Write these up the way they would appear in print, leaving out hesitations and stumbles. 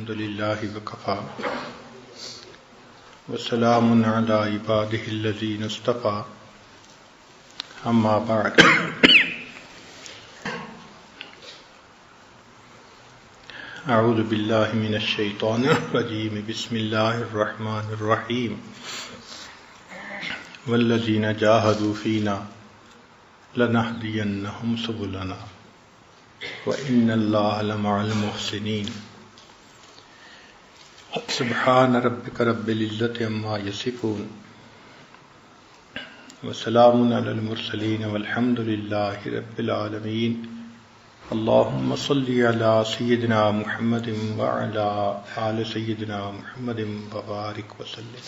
الحمد للہ وکفا وسلام علی عبادہ الذین اصطفی اما بعد اعوذ باللہ من الشیطان الرجیم بسم اللہ الرحمن الرحیم والذین جاہدوا فینا لنہدینہم سبلنا وَإِنَّ اللَّهَ لَمَعَ الْمُحْسِنِينَ سبحان ربك رب العزة عما يصفون وسلام على المرسلين والحمد لله رب العالمين اللهم صل على سيدنا محمد وعلى آل سيدنا محمد وبارك وسلم.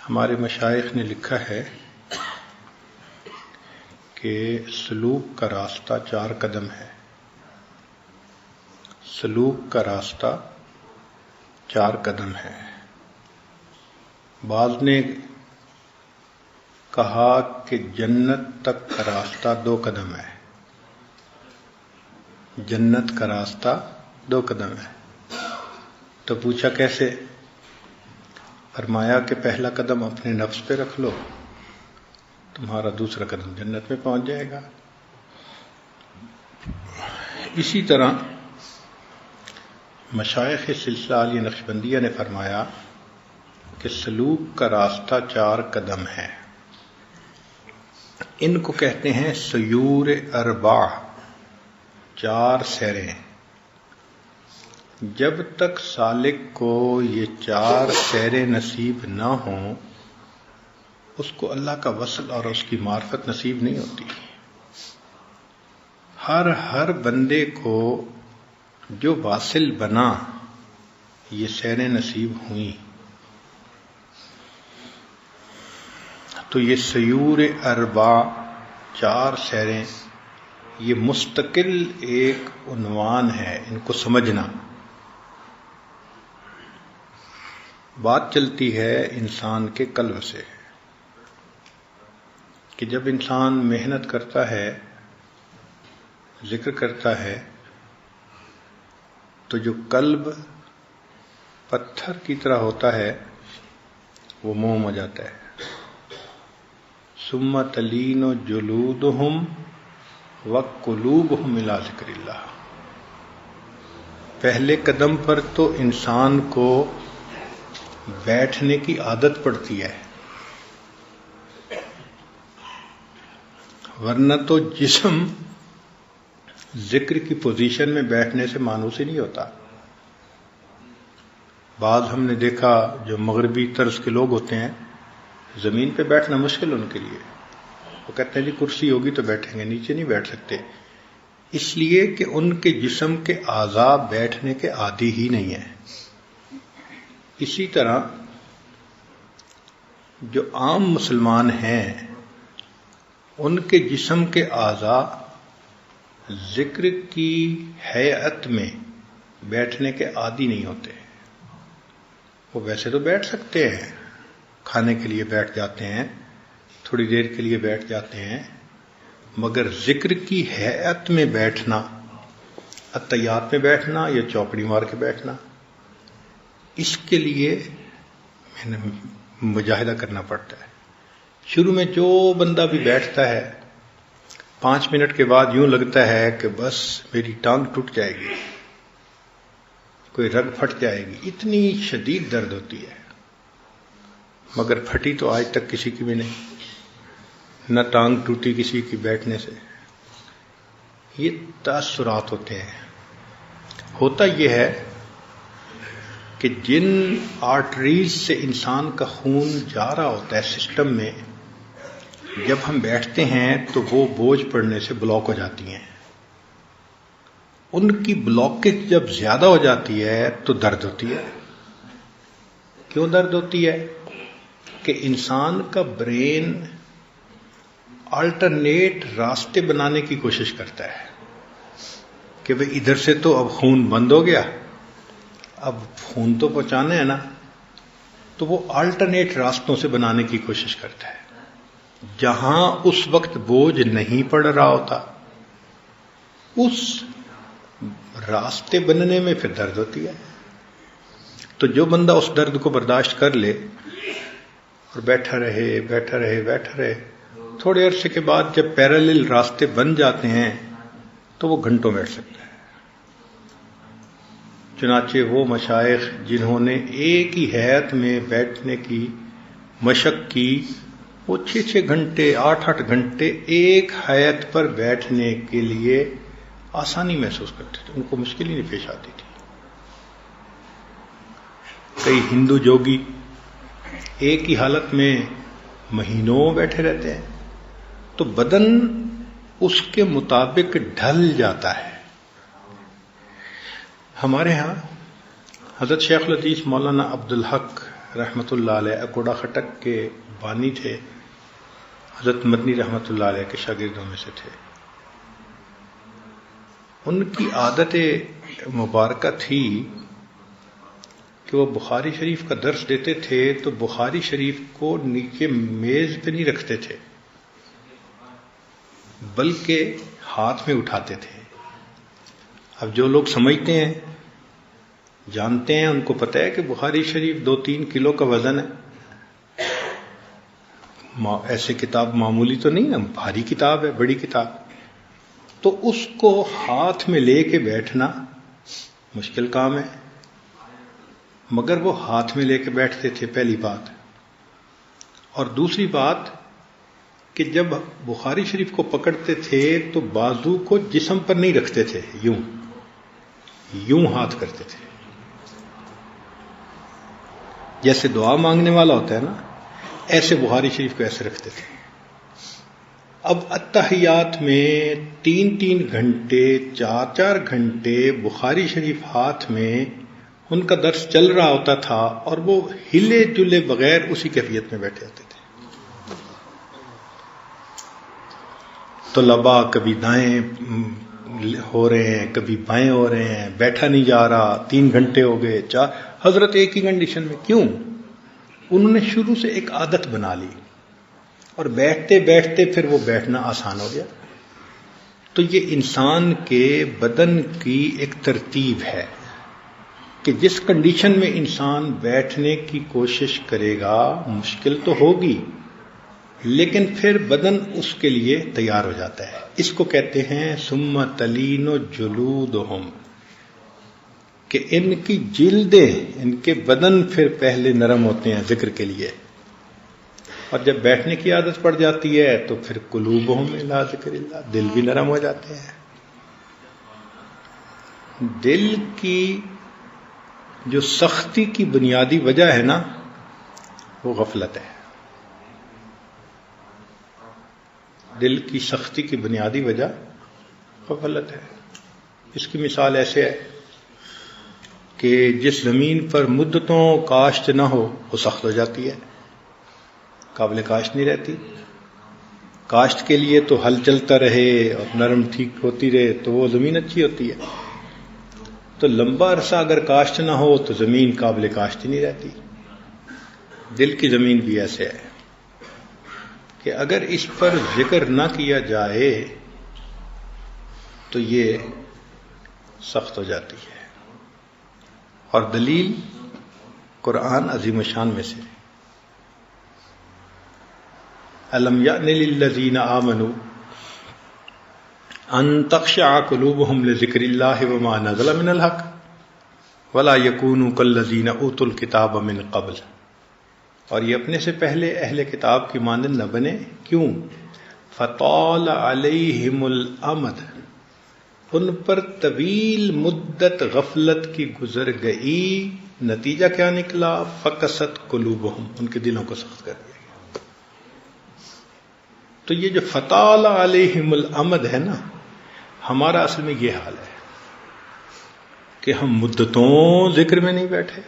ہمارے مشائخ نے لکھا ہے کہ سلوک کا راستہ 4 قدم ہے. سلوک کا راستہ 4 قدم ہے. بعض نے کہا کہ جنت تک کا راستہ 2 قدم ہے. جنت کا راستہ 2 قدم ہے. تو پوچھا کیسے؟ فرمایا کہ پہلا قدم اپنے نفس پہ رکھ لو، تمہارا دوسرا قدم جنت میں پہنچ جائے گا. اسی طرح مشائخ سلسلہ علی نقشبندیہ نے فرمایا کہ سلوک کا راستہ 4 قدم ہے. ان کو کہتے ہیں سیور اربع، 4 سیریں. جب تک سالک کو یہ 4 سیریں نصیب نہ ہوں اس کو اللہ کا وصل اور اس کی معرفت نصیب نہیں ہوتی. ہر بندے کو جو واصل بنا یہ سیریں نصیب ہوئیں. تو یہ سیور اربع 4 سیریں یہ مستقل ایک عنوان ہے، ان کو سمجھنا. بات چلتی ہے انسان کے قلب سے کہ جب انسان محنت کرتا ہے، ذکر کرتا ہے، تو جو قلب پتھر کی طرح ہوتا ہے وہ موم ہو جاتا ہے. ثم تلین جلودہم وقلوبہم الی ذکر اللہ. پہلے قدم پر تو انسان کو بیٹھنے کی عادت پڑتی ہے، ورنہ تو جسم ذکر کی پوزیشن میں بیٹھنے سے مانوس ہی نہیں ہوتا. بعض ہم نے دیکھا جو مغربی طرز کے لوگ ہوتے ہیں زمین پہ بیٹھنا مشکل ان کے لیے. وہ کہتے ہیں جی کرسی ہوگی تو بیٹھیں گے، نیچے نہیں بیٹھ سکتے، اس لیے کہ ان کے جسم کے اعضاء بیٹھنے کے عادی ہی نہیں ہیں. اسی طرح جو عام مسلمان ہیں ان کے جسم کے اعضاء ذکر کی ہیئت میں بیٹھنے کے عادی نہیں ہوتے. وہ ویسے تو بیٹھ سکتے ہیں، کھانے کے لیے بیٹھ جاتے ہیں، تھوڑی دیر کے لیے بیٹھ جاتے ہیں، مگر ذکر کی ہیئت میں بیٹھنا، اتحیات میں بیٹھنا یا چوپڑی مار کے بیٹھنا، اس کے لیے میں نے مجاہدہ کرنا پڑتا ہے. شروع میں جو بندہ بھی بیٹھتا ہے 5 منٹ کے بعد یوں لگتا ہے کہ بس میری ٹانگ ٹوٹ جائے گی، کوئی رگ پھٹ جائے گی، اتنی شدید درد ہوتی ہے. مگر پھٹی تو آج تک کسی کی بھی نہیں، نہ ٹانگ ٹوٹی کسی کی بیٹھنے سے. یہ تاثرات ہوتے ہیں. ہوتا یہ ہے کہ جن آرٹریز سے انسان کا خون جا رہا ہوتا ہے سسٹم میں، جب ہم بیٹھتے ہیں تو وہ بوجھ پڑنے سے بلاک ہو جاتی ہیں. ان کی بلاکیج جب زیادہ ہو جاتی ہے تو درد ہوتی ہے. کیوں درد ہوتی ہے؟ کہ انسان کا برین آلٹرنیٹ راستے بنانے کی کوشش کرتا ہے کہ بھئی ادھر سے تو اب خون بند ہو گیا، اب خون تو پہنچانا ہے نا، تو وہ آلٹرنیٹ راستوں سے بنانے کی کوشش کرتا ہے. جہاں اس وقت بوجھ نہیں پڑ رہا ہوتا اس راستے بننے میں پھر درد ہوتی ہے. تو جو بندہ اس درد کو برداشت کر لے اور بیٹھا رہے تھوڑے عرصے کے بعد جب پیرالل راستے بن جاتے ہیں تو وہ گھنٹوں بیٹھ سکتا ہے. چنانچہ وہ مشائخ جنہوں نے ایک ہی ہیئت میں بیٹھنے کی مشق کی، وہ 6 گھنٹے 8 گھنٹے ایک ہیئت پر بیٹھنے کے لیے آسانی محسوس کرتے تھے، ان کو مشکل ہی نہیں پیش آتی تھی. کئی ہندو جوگی ایک ہی حالت میں مہینوں بیٹھے رہتے ہیں تو بدن اس کے مطابق ڈھل جاتا ہے. ہمارے ہاں حضرت شیخ الحدیث مولانا عبدالحق رحمۃ اللہ علیہ اکوڑا خٹک کے بانی تھے، حضرت مدنی رحمۃ اللہ علیہ کے شاگردوں میں سے تھے. ان کی عادت مبارکہ تھی کہ وہ بخاری شریف کا درس دیتے تھے تو بخاری شریف کو نیچے میز پہ نہیں رکھتے تھے بلکہ ہاتھ میں اٹھاتے تھے. اب جو لوگ سمجھتے ہیں، جانتے ہیں، ان کو پتہ ہے کہ بخاری شریف 2-3 کلو کا وزن ہے. ایسے کتاب معمولی تو نہیں ہے، بھاری کتاب ہے، بڑی کتاب. تو اس کو ہاتھ میں لے کے بیٹھنا مشکل کام ہے، مگر وہ ہاتھ میں لے کے بیٹھتے تھے، پہلی بات. اور دوسری بات کہ جب بخاری شریف کو پکڑتے تھے تو بازو کو جسم پر نہیں رکھتے تھے، یوں ہاتھ کرتے تھے، جیسے دعا مانگنے والا ہوتا ہے نا، ایسے بخاری شریف کو ایسے رکھتے تھے. اب اتحیات میں 3 گھنٹے 4 گھنٹے بخاری شریف ہاتھ میں ان کا درس چل رہا ہوتا تھا اور وہ ہلے جلے بغیر اسی کیفیت میں بیٹھے ہوتے تھے. طلباء کبھی دائیں ہو رہے ہیں، کبھی بائیں ہو رہے ہیں، بیٹھا نہیں جا رہا، 3 گھنٹے ہو گئے، 4. حضرت ایک ہی کنڈیشن میں. کیوں؟ انہوں نے شروع سے ایک عادت بنا لی اور بیٹھتے بیٹھتے پھر وہ بیٹھنا آسان ہو گیا. تو یہ انسان کے بدن کی ایک ترتیب ہے کہ جس کنڈیشن میں انسان بیٹھنے کی کوشش کرے گا مشکل تو ہوگی، لیکن پھر بدن اس کے لیے تیار ہو جاتا ہے. اس کو کہتے ہیں ثم تلین جلودہم، کہ ان کی جلدیں، ان کے بدن پھر پہلے نرم ہوتے ہیں ذکر کے لیے، اور جب بیٹھنے کی عادت پڑ جاتی ہے تو پھر قلوبہم الی ذکر اللہ، دل بھی نرم ہو جاتے ہیں. دل کی جو سختی کی بنیادی وجہ ہے نا، وہ غفلت ہے. دل کی سختی کی بنیادی وجہ غفلت ہے. اس کی مثال ایسے ہے کہ جس زمین پر مدتوں کاشت نہ ہو وہ سخت ہو جاتی ہے، قابل کاشت نہیں رہتی. کاشت کے لیے تو ہل چلتا رہے اور نرم ٹھیک ہوتی رہے تو وہ زمین اچھی ہوتی ہے. تو لمبا عرصہ اگر کاشت نہ ہو تو زمین قابل کاشت ہی نہیں رہتی. دل کی زمین بھی ایسے ہے کہ اگر اس پر ذکر نہ کیا جائے تو یہ سخت ہو جاتی ہے. اور دلیل قرآن عظیم الشان میں سے الم یأن للذین آمنوا ان تخشع قلوبهم لذکر اللہ وما نزل من الحق ولا یکونوا کالذین اوتوا الکتاب من قبل. اور یہ اپنے سے پہلے اہل کتاب کی مانند نہ بنے. کیوں؟ فطال علیہم الامد، ان پر طویل مدت غفلت کی گزر گئی. نتیجہ کیا نکلا؟ فقست قلوبہم، ان کے دلوں کو سخت کر دیا گیا. تو یہ جو فطال علیہم الامد ہے نا، ہمارا اصل میں یہ حال ہے کہ ہم مدتوں ذکر میں نہیں بیٹھے،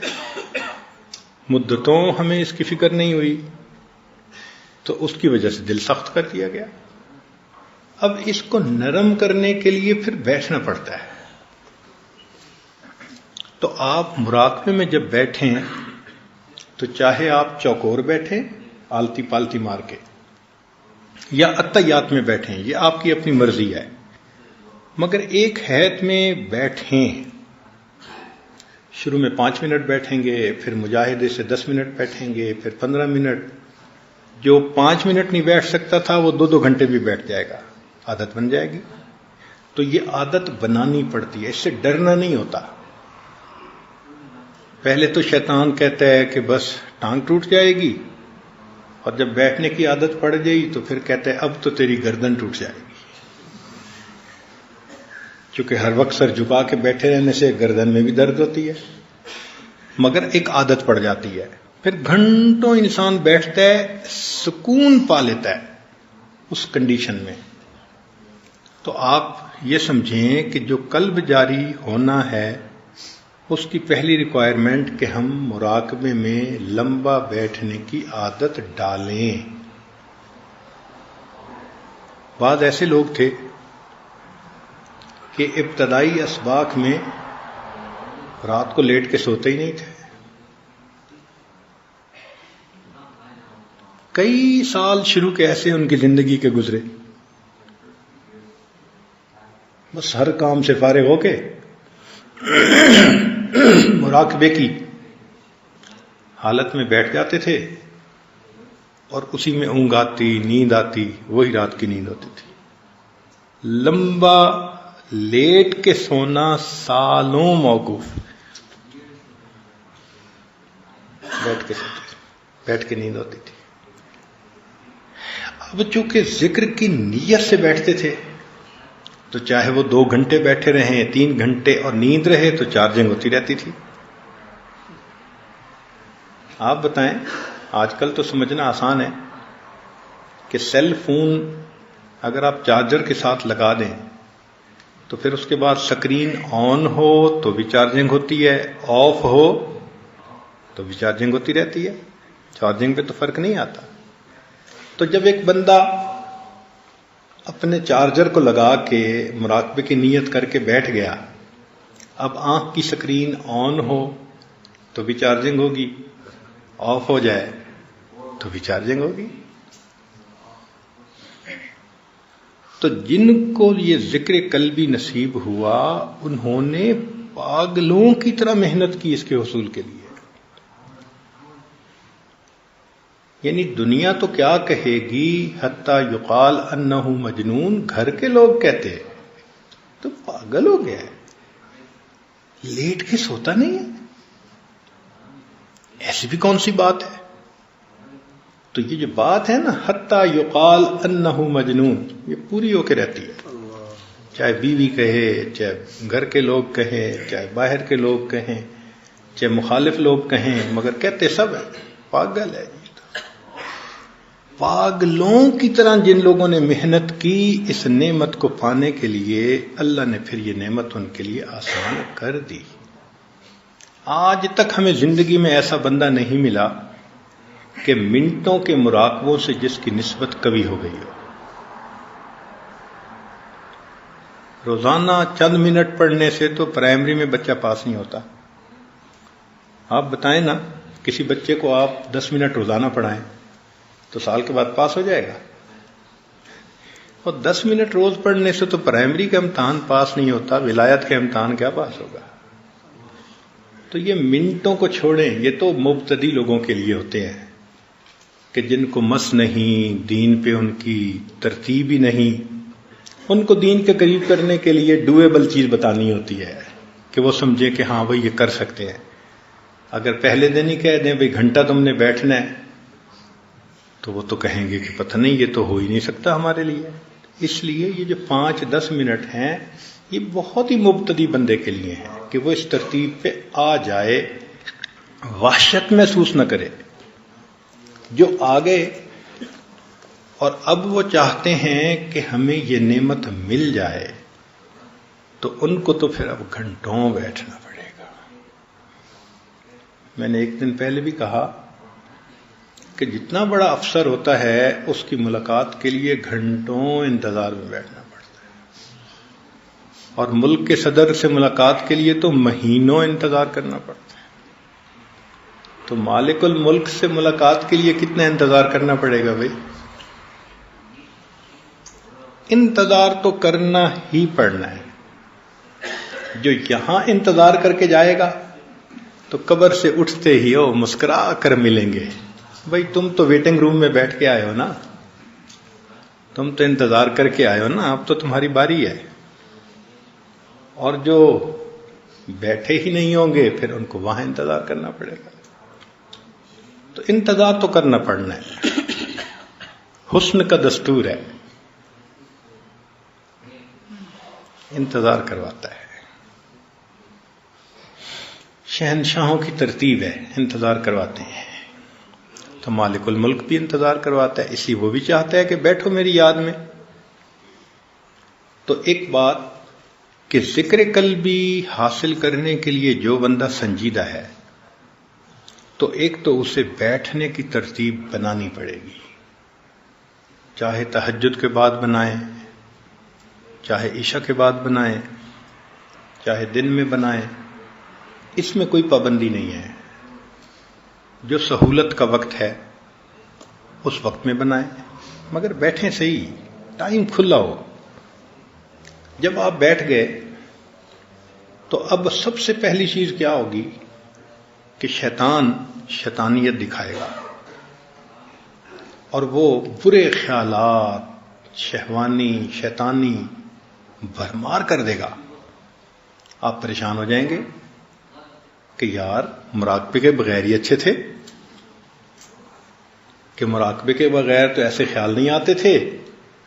مدتوں ہمیں اس کی فکر نہیں ہوئی، تو اس کی وجہ سے دل سخت کر دیا گیا. اب اس کو نرم کرنے کے لیے پھر بیٹھنا پڑتا ہے. تو آپ مراقبے میں جب بیٹھیں تو چاہے آپ چوکور بیٹھیں آلتی پالتی مار کے، یا اتحیات میں بیٹھیں، یہ آپ کی اپنی مرضی ہے. مگر ایک حیت میں بیٹھیں، شروع میں 5 منٹ بیٹھیں گے، پھر مجاہدے سے 10 منٹ بیٹھیں گے، پھر 15 منٹ. جو 5 منٹ نہیں بیٹھ سکتا تھا وہ 2 گھنٹے بھی بیٹھ جائے گا، عادت بن جائے گی. تو یہ عادت بنانی پڑتی ہے، اس سے ڈرنا نہیں ہوتا. پہلے تو شیطان کہتا ہے کہ بس ٹانگ ٹوٹ جائے گی، اور جب بیٹھنے کی عادت پڑ گئی تو پھر کہتا ہے اب تو تیری گردن ٹوٹ جائے گی. چونکہ ہر وقت سر جھکا کے بیٹھے رہنے سے گردن میں بھی درد ہوتی ہے، مگر ایک عادت پڑ جاتی ہے. پھر گھنٹوں انسان بیٹھتا ہے، سکون پا لیتا ہے اس کنڈیشن میں. تو آپ یہ سمجھیں کہ جو قلب جاری ہونا ہے اس کی پہلی ریکوائرمنٹ کہ ہم مراقبے میں لمبا بیٹھنے کی عادت ڈالیں. بعض ایسے لوگ تھے کہ ابتدائی اسباق میں رات کو لیٹ کے سوتے ہی نہیں تھے. کئی سال شروع کے ایسے ان کی زندگی کے گزرے، بس ہر کام سے فارغ ہو کے مراقبے کی حالت میں بیٹھ جاتے تھے، اور اسی میں اونگ آتی، نیند آتی، وہی رات کی نیند ہوتی تھی. لمبا لیٹ کے سونا سالوں موقوف، بیٹھ کے سوتے تھے، بیٹھ کے نیند ہوتی تھی. اب چونکہ ذکر کی نیت سے بیٹھتے تھے تو چاہے وہ 2 گھنٹے بیٹھے رہیں، 3 گھنٹے، اور نیند رہے تو چارجنگ ہوتی رہتی تھی. آپ بتائیں، آج کل تو سمجھنا آسان ہے کہ سیل فون اگر آپ چارجر کے ساتھ لگا دیں تو پھر اس کے بعد سکرین آن ہو تو بھی چارجنگ ہوتی ہے، آف ہو تو بھی چارجنگ ہوتی رہتی ہے. چارجنگ پہ تو فرق نہیں آتا. تو جب ایک بندہ اپنے چارجر کو لگا کے مراقبے کی نیت کر کے بیٹھ گیا، اب آنکھ کی سکرین آن ہو تو بھی چارجنگ ہوگی، آف ہو جائے تو بھی چارجنگ ہوگی. تو جن کو یہ ذکر قلبی نصیب ہوا انہوں نے پاگلوں کی طرح محنت کی اس کے حصول کے لیے. یعنی دنیا تو کیا کہے گی، حتی یقال انہ مجنون، گھر کے لوگ کہتے تو پاگل ہو گیا ہے، لیٹ کے سوتا نہیں ہے، ایسی بھی کون سی بات ہے. تو یہ جو بات ہے نا حتی یقال انہ مجنون، یہ پوری ہو کے رہتی ہے. چاہے بیوی کہے، چاہے گھر کے لوگ کہیں، چاہے باہر کے لوگ کہیں، چاہے مخالف لوگ کہیں، مگر کہتے سب ہیں پاگل ہے. پاگلوں کی طرح جن لوگوں نے محنت کی اس نعمت کو پانے کے لیے، اللہ نے پھر یہ نعمت ان کے لیے آسان کر دی. آج تک ہمیں زندگی میں ایسا بندہ نہیں ملا کہ منٹوں کے مراقبوں سے جس کی نسبت کبھی ہو گئی ہو. روزانہ چند منٹ پڑھنے سے تو پرائمری میں بچہ پاس نہیں ہوتا. آپ بتائیں نا، کسی بچے کو آپ 10 منٹ روزانہ پڑھائیں تو سال کے بعد پاس ہو جائے گا. اور 10 منٹ روز پڑھنے سے تو پرائمری کا امتحان پاس نہیں ہوتا، ولایت کا امتحان کیا پاس ہوگا. تو یہ منٹوں کو چھوڑیں، یہ تو مبتدی لوگوں کے لیے ہوتے ہیں کہ جن کو مس نہیں، دین پہ ان کی ترتیب ہی نہیں. ان کو دین کے قریب کرنے کے لیے ڈویبل چیز بتانی ہوتی ہے کہ وہ سمجھے کہ ہاں بھائی یہ کر سکتے ہیں. اگر پہلے دن ہی کہہ دیں بھائی گھنٹہ تم نے بیٹھنا ہے تو وہ تو کہیں گے کہ پتہ نہیں، یہ تو ہو ہی نہیں سکتا ہمارے لیے. اس لیے یہ جو 5-10 منٹ ہیں یہ بہت ہی مبتدی بندے کے لیے ہیں کہ وہ اس ترتیب پہ آ جائے، وحشت محسوس نہ کرے. جو آگے اور اب وہ چاہتے ہیں کہ ہمیں یہ نعمت مل جائے تو ان کو تو پھر اب گھنٹوں بیٹھنا پڑے گا. میں نے ایک دن پہلے بھی کہا کہ جتنا بڑا افسر ہوتا ہے اس کی ملاقات کے لیے گھنٹوں انتظار میں بیٹھنا پڑتا ہے، اور ملک کے صدر سے ملاقات کے لیے تو مہینوں انتظار کرنا پڑتا ہے. تو مالک الملک سے ملاقات کے لیے کتنا انتظار کرنا پڑے گا بھائی؟ انتظار تو کرنا ہی پڑنا ہے. جو یہاں انتظار کر کے جائے گا تو قبر سے اٹھتے ہی وہ مسکرا کر ملیں گے. بھائی تم تو ویٹنگ روم میں بیٹھ کے آئے ہو نا, تم تو انتظار کر کے آئے ہو نا, اب تو تمہاری باری ہے. اور جو بیٹھے ہی نہیں ہوں گے پھر ان کو وہاں انتظار کرنا پڑے گا. تو انتظار تو کرنا پڑنا ہے, حسن کا دستور ہے, انتظار کرواتا ہے. شہنشاہوں کی ترتیب ہے, انتظار کرواتے ہیں. تو مالک الملک بھی انتظار کرواتا ہے, اسی وہ بھی چاہتا ہے کہ بیٹھو میری یاد میں. تو ایک بات کہ ذکر قلبی حاصل کرنے کے لیے جو بندہ سنجیدہ ہے تو ایک تو اسے بیٹھنے کی ترتیب بنانی پڑے گی, چاہے تہجد کے بعد بنائیں, چاہے عشاء کے بعد بنائیں, چاہے دن میں بنائیں, اس میں کوئی پابندی نہیں ہے. جو سہولت کا وقت ہے اس وقت میں بنائیں, مگر بیٹھیں صحیح, ٹائم کھلا ہو. جب آپ بیٹھ گئے تو اب سب سے پہلی چیز کیا ہوگی کہ شیطان شیطانیت دکھائے گا اور وہ برے خیالات شہوانی شیطانی بھرمار کر دے گا. آپ پریشان ہو جائیں گے کہ یار مراقبے کے بغیر ہی اچھے تھے, کہ مراقبے کے بغیر تو ایسے خیال نہیں آتے تھے,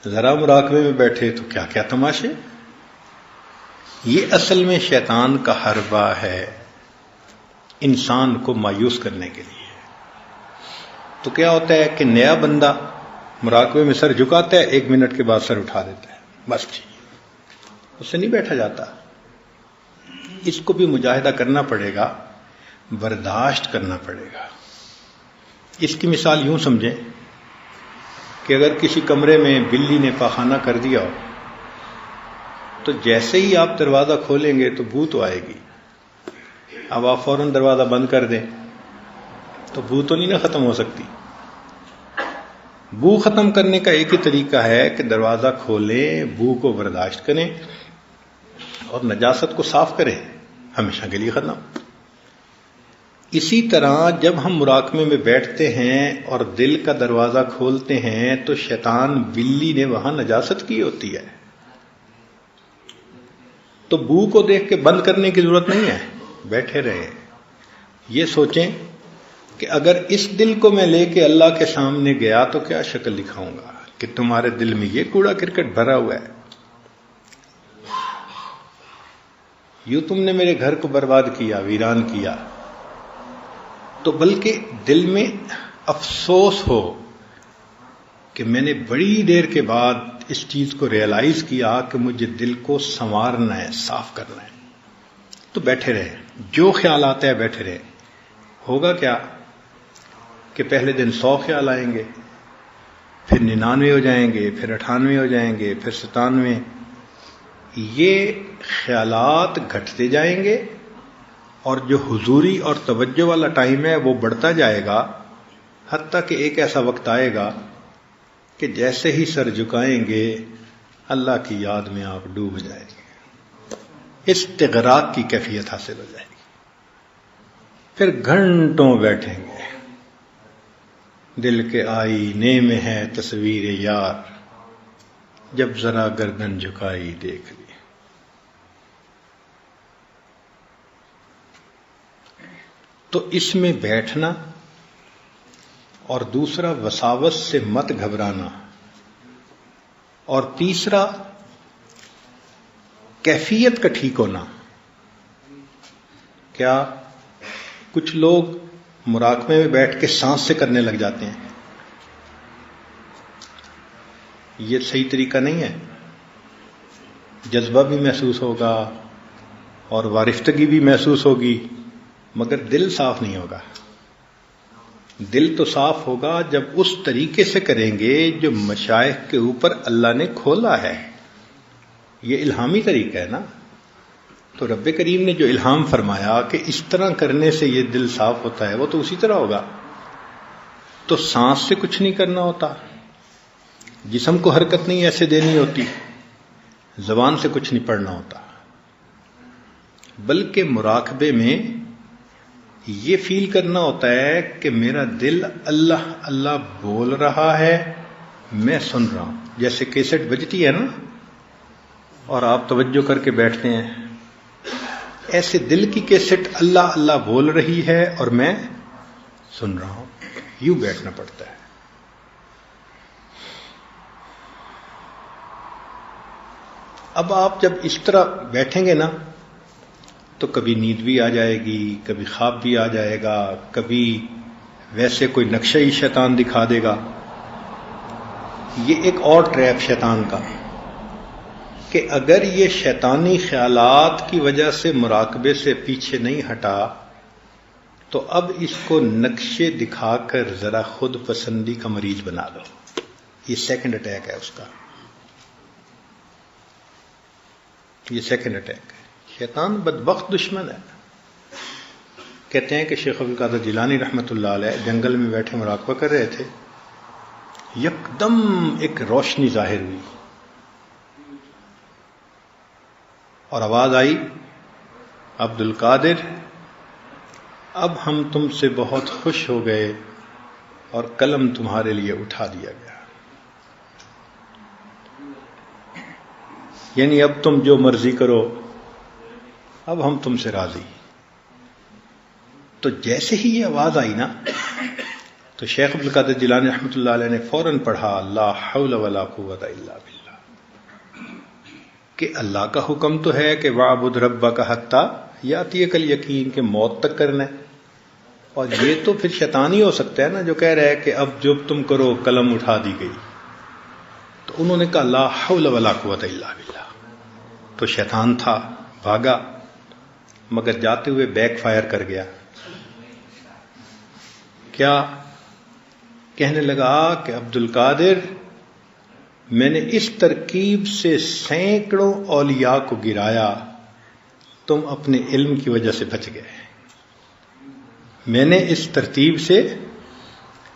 ذرا مراقبے میں بیٹھے تو کیا کیا تماشے. یہ اصل میں شیطان کا حربہ ہے انسان کو مایوس کرنے کے لیے. تو کیا ہوتا ہے کہ نیا بندہ مراقبے میں سر جھکاتا ہے, 1 منٹ کے بعد سر اٹھا دیتا ہے, بس ٹھیک, اس سے نہیں بیٹھا جاتا. اس کو بھی مجاہدہ کرنا پڑے گا, برداشت کرنا پڑے گا. اس کی مثال یوں سمجھیں کہ اگر کسی کمرے میں بلی نے پاخانہ کر دیا ہو تو جیسے ہی آپ دروازہ کھولیں گے تو بو تو آئے گی. اب آپ فوراً دروازہ بند کر دیں تو بو تو نہیں نہ ختم ہو سکتی. بو ختم کرنے کا ایک ہی طریقہ ہے کہ دروازہ کھولیں, بو کو برداشت کریں اور نجاست کو صاف کریں, ہمیشہ کے لیے ختم. اسی طرح جب ہم مراقبے میں بیٹھتے ہیں اور دل کا دروازہ کھولتے ہیں تو شیطان بلی نے وہاں نجاست کی ہوتی ہے, تو بو کو دیکھ کے بند کرنے کی ضرورت نہیں ہے, بیٹھے رہیں. یہ سوچیں کہ اگر اس دل کو میں لے کے اللہ کے سامنے گیا تو کیا شکل دکھاؤں گا کہ تمہارے دل میں یہ کوڑا کرکٹ بھرا ہوا ہے, یوں تم نے میرے گھر کو برباد کیا, ویران کیا. تو بلکہ دل میں افسوس ہو کہ میں نے بڑی دیر کے بعد اس چیز کو ریئلائز کیا کہ مجھے دل کو سنوارنا ہے, صاف کرنا ہے. تو بیٹھے رہے, جو خیال آتا ہے بیٹھے رہے. ہوگا کیا کہ پہلے دن 100 خیال آئیں گے, پھر 99 ہو جائیں گے, پھر 98 ہو جائیں گے, پھر 97. یہ خیالات گھٹتے جائیں گے اور جو حضوری اور توجہ والا ٹائم ہے وہ بڑھتا جائے گا, حتیٰ کہ ایک ایسا وقت آئے گا کہ جیسے ہی سر جھکائیں گے اللہ کی یاد میں آپ ڈوب جائیں گے, استغراق کی کیفیت حاصل ہو جائے گی. پھر گھنٹوں بیٹھیں گے, دل کے آئینے میں ہے تصویر یار, جب ذرا گردن جھکائی دیکھ لی. تو اس میں بیٹھنا اور دوسرا وساوس سے مت گھبرانا, اور تیسرا کیفیت کا ٹھیک ہونا. کیا کچھ لوگ مراقبے میں بیٹھ کے سانس سے کرنے لگ جاتے ہیں, یہ صحیح طریقہ نہیں ہے. جذبہ بھی محسوس ہوگا اور وارفتگی بھی محسوس ہوگی, مگر دل صاف نہیں ہوگا. دل تو صاف ہوگا جب اس طریقے سے کریں گے جو مشائخ کے اوپر اللہ نے کھولا ہے. یہ الہامی طریقہ ہے نا, تو رب کریم نے جو الہام فرمایا کہ اس طرح کرنے سے یہ دل صاف ہوتا ہے وہ تو اسی طرح ہوگا. تو سانس سے کچھ نہیں کرنا ہوتا, جسم کو حرکت نہیں ایسے دینی ہوتی، زبان سے کچھ نہیں پڑھنا ہوتا، بلکہ مراقبے میں یہ فیل کرنا ہوتا ہے کہ میرا دل اللہ اللہ بول رہا ہے، میں سن رہا ہوں. جیسے کیسٹ بجتی ہے نا اور آپ توجہ کر کے بیٹھتے ہیں، ایسے دل کی کیسٹ اللہ اللہ بول رہی ہے اور میں سن رہا ہوں. یوں بیٹھنا پڑتا ہے. اب آپ جب اس طرح بیٹھیں گے نا تو کبھی نیند بھی آ جائے گی، کبھی خواب بھی آ جائے گا، کبھی ویسے کوئی نقشہ ہی شیطان دکھا دے گا. یہ ایک اور ٹریپ شیطان کا کہ اگر یہ شیطانی خیالات کی وجہ سے مراقبے سے پیچھے نہیں ہٹا تو اب اس کو نقشے دکھا کر ذرا خود پسندی کا مریض بنا لو. یہ سیکنڈ اٹیک ہے اس کا، یہ سیکنڈ اٹیک ہے. شیطان بدبخت دشمن ہے. کہتے ہیں کہ شیخ عبد القادر جیلانی رحمۃ اللہ علیہ جنگل میں بیٹھے مراقبہ کر رہے تھے، یکدم ایک روشنی ظاہر ہوئی اور آواز آئی، عبد القادر اب ہم تم سے بہت خوش ہو گئے اور قلم تمہارے لیے اٹھا دیا گیا. یعنی اب تم جو مرضی کرو، اب ہم تم سے راضی. تو جیسے ہی یہ آواز آئی نا تو شیخ عبد القادر جیلانی رحمۃ اللہ علیہ نے فوراً پڑھا لا حول ولا قوت الا باللہ، کہ اللہ کا حکم تو ہے کہ وَاعْبُدْ رَبَّكَ حَتَّى يَأْتِيَكَ الْيَقِينُ، کہ موت تک کرنا ہے. اور یہ تو پھر شیطان ہی ہو سکتا ہے نا جو کہہ رہا ہے کہ اب جو تم کرو قلم اٹھا دی گئی. تو انہوں نے کہا لا حول ولا قوت الا باللہ. تو شیطان تھا، بھاگا، مگر جاتے ہوئے بیک فائر کر گیا. کیا کہنے لگا کہ عبد القادر میں نے اس ترکیب سے سینکڑوں اولیاء کو گرایا، تم اپنے علم کی وجہ سے بچ گئے. میں نے اس ترتیب سے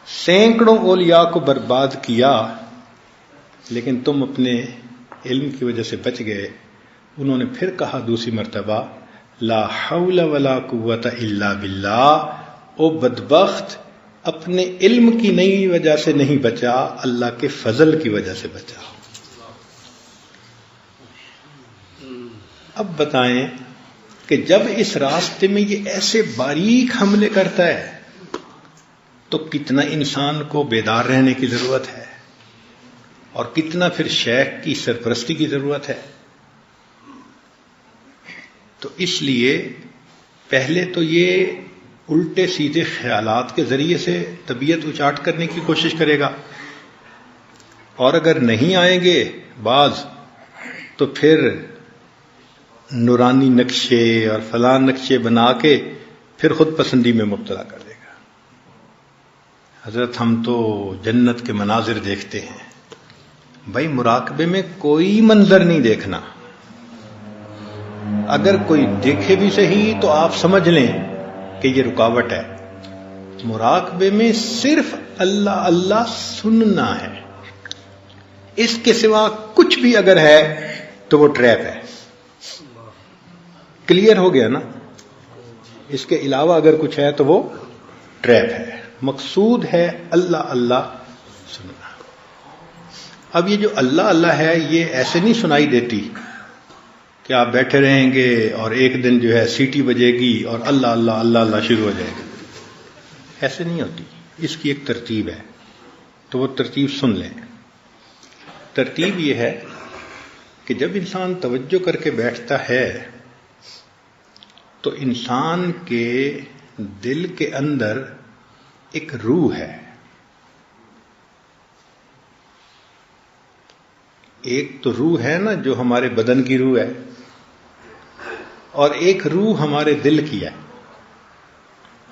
سینکڑوں اولیاء کو برباد کیا لیکن تم اپنے علم کی وجہ سے بچ گئے. انہوں نے پھر کہا دوسری مرتبہ لا حول ولا قوت الا باللہ. او بدبخت، اپنے علم کی نئی وجہ سے نہیں بچا، اللہ کے فضل کی وجہ سے بچا. اب بتائیں کہ جب اس راستے میں یہ ایسے باریک حملے کرتا ہے تو کتنا انسان کو بیدار رہنے کی ضرورت ہے اور کتنا پھر شیخ کی سرپرستی کی ضرورت ہے. تو اس لیے پہلے تو یہ الٹے سیدھے خیالات کے ذریعے سے طبیعت اچاٹ کرنے کی کوشش کرے گا، اور اگر نہیں آئیں گے بعض تو پھر نورانی نقشے اور فلاں نقشے بنا کے پھر خود پسندی میں مبتلا کر دے گا. حضرت ہم تو جنت کے مناظر دیکھتے ہیں. بھائی مراقبے میں کوئی منظر نہیں دیکھنا، اگر کوئی دیکھے بھی صحیح تو آپ سمجھ لیں کہ یہ رکاوٹ ہے. مراقبے میں صرف اللہ اللہ سننا ہے، اس کے سوا کچھ بھی اگر ہے تو وہ ٹریپ ہے. کلیئر ہو گیا نا؟ اس کے علاوہ اگر کچھ ہے تو وہ ٹریپ ہے. مقصود ہے اللہ اللہ سننا. اب یہ جو اللہ اللہ ہے یہ ایسے نہیں سنائی دیتی کہ آپ بیٹھے رہیں گے اور ایک دن جو ہے سیٹی بجے گی اور اللہ اللہ اللہ اللہ شروع ہو جائے گا. ایسے نہیں ہوتی. اس کی ایک ترتیب ہے، تو وہ ترتیب سن لیں. ترتیب یہ ہے کہ جب انسان توجہ کر کے بیٹھتا ہے تو انسان کے دل کے اندر ایک روح ہے. ایک تو روح ہے نا جو ہمارے بدن کی روح ہے، اور ایک روح ہمارے دل کی ہے.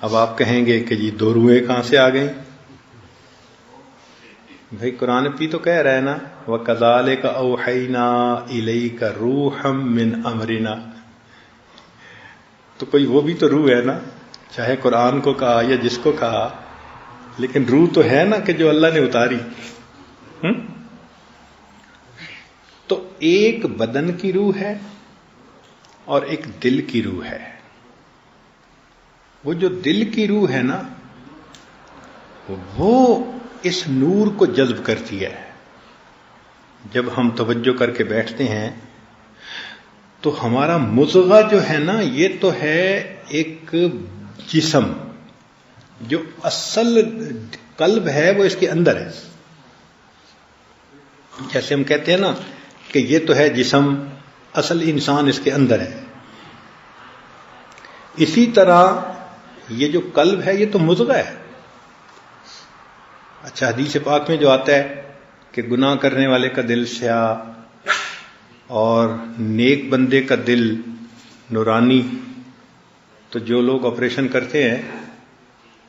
اب آپ کہیں گے کہ جی دو روحیں کہاں سے آ گئیں؟ بھائی قرآن بھی تو کہہ رہا ہے نا وَكَذَلِكَ أَوْحَيْنَا إِلَيْكَ رُوحًا مِّنْ أَمْرِنَا. تو کوئی وہ بھی تو روح ہے نا، چاہے قرآن کو کہا یا جس کو کہا، لیکن روح تو ہے نا کہ جو اللہ نے اتاری. ایک بدن کی روح ہے اور ایک دل کی روح ہے. وہ جو دل کی روح ہے نا وہ اس نور کو جذب کرتی ہے. جب ہم توجہ کر کے بیٹھتے ہیں تو ہمارا مضغہ جو ہے نا یہ تو ہے ایک جسم، جو اصل قلب ہے وہ اس کے اندر ہے. جیسے ہم کہتے ہیں نا کہ یہ تو ہے جسم، اصل انسان اس کے اندر ہے. اسی طرح یہ جو قلب ہے یہ تو مضغہ ہے. اچھا، حدیث پاک میں جو آتا ہے کہ گناہ کرنے والے کا دل سیاہ اور نیک بندے کا دل نورانی. تو جو لوگ آپریشن کرتے ہیں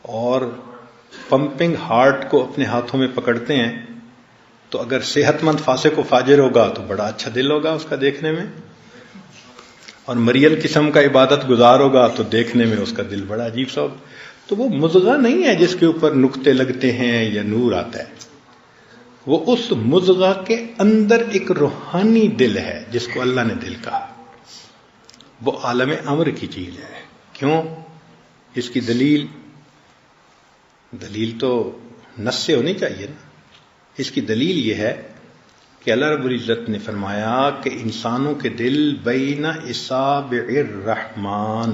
اور پمپنگ ہارٹ کو اپنے ہاتھوں میں پکڑتے ہیں تو اگر صحت مند فاسق و فاجر ہوگا تو بڑا اچھا دل ہوگا اس کا دیکھنے میں، اور مریل قسم کا عبادت گزار ہوگا تو دیکھنے میں اس کا دل بڑا عجیب سا ہوگا. تو وہ مضغہ نہیں ہے جس کے اوپر نقطے لگتے ہیں یا نور آتا ہے. وہ اس مضغہ کے اندر ایک روحانی دل ہے جس کو اللہ نے دل کہا. وہ عالم امر کی چیز ہے. کیوں؟ اس کی دلیل تو نص سے ہونی چاہیے نا. اس کی دلیل یہ ہے کہ اللہ رب العزت نے فرمایا کہ انسانوں کے دل بین اصابع الرحمن،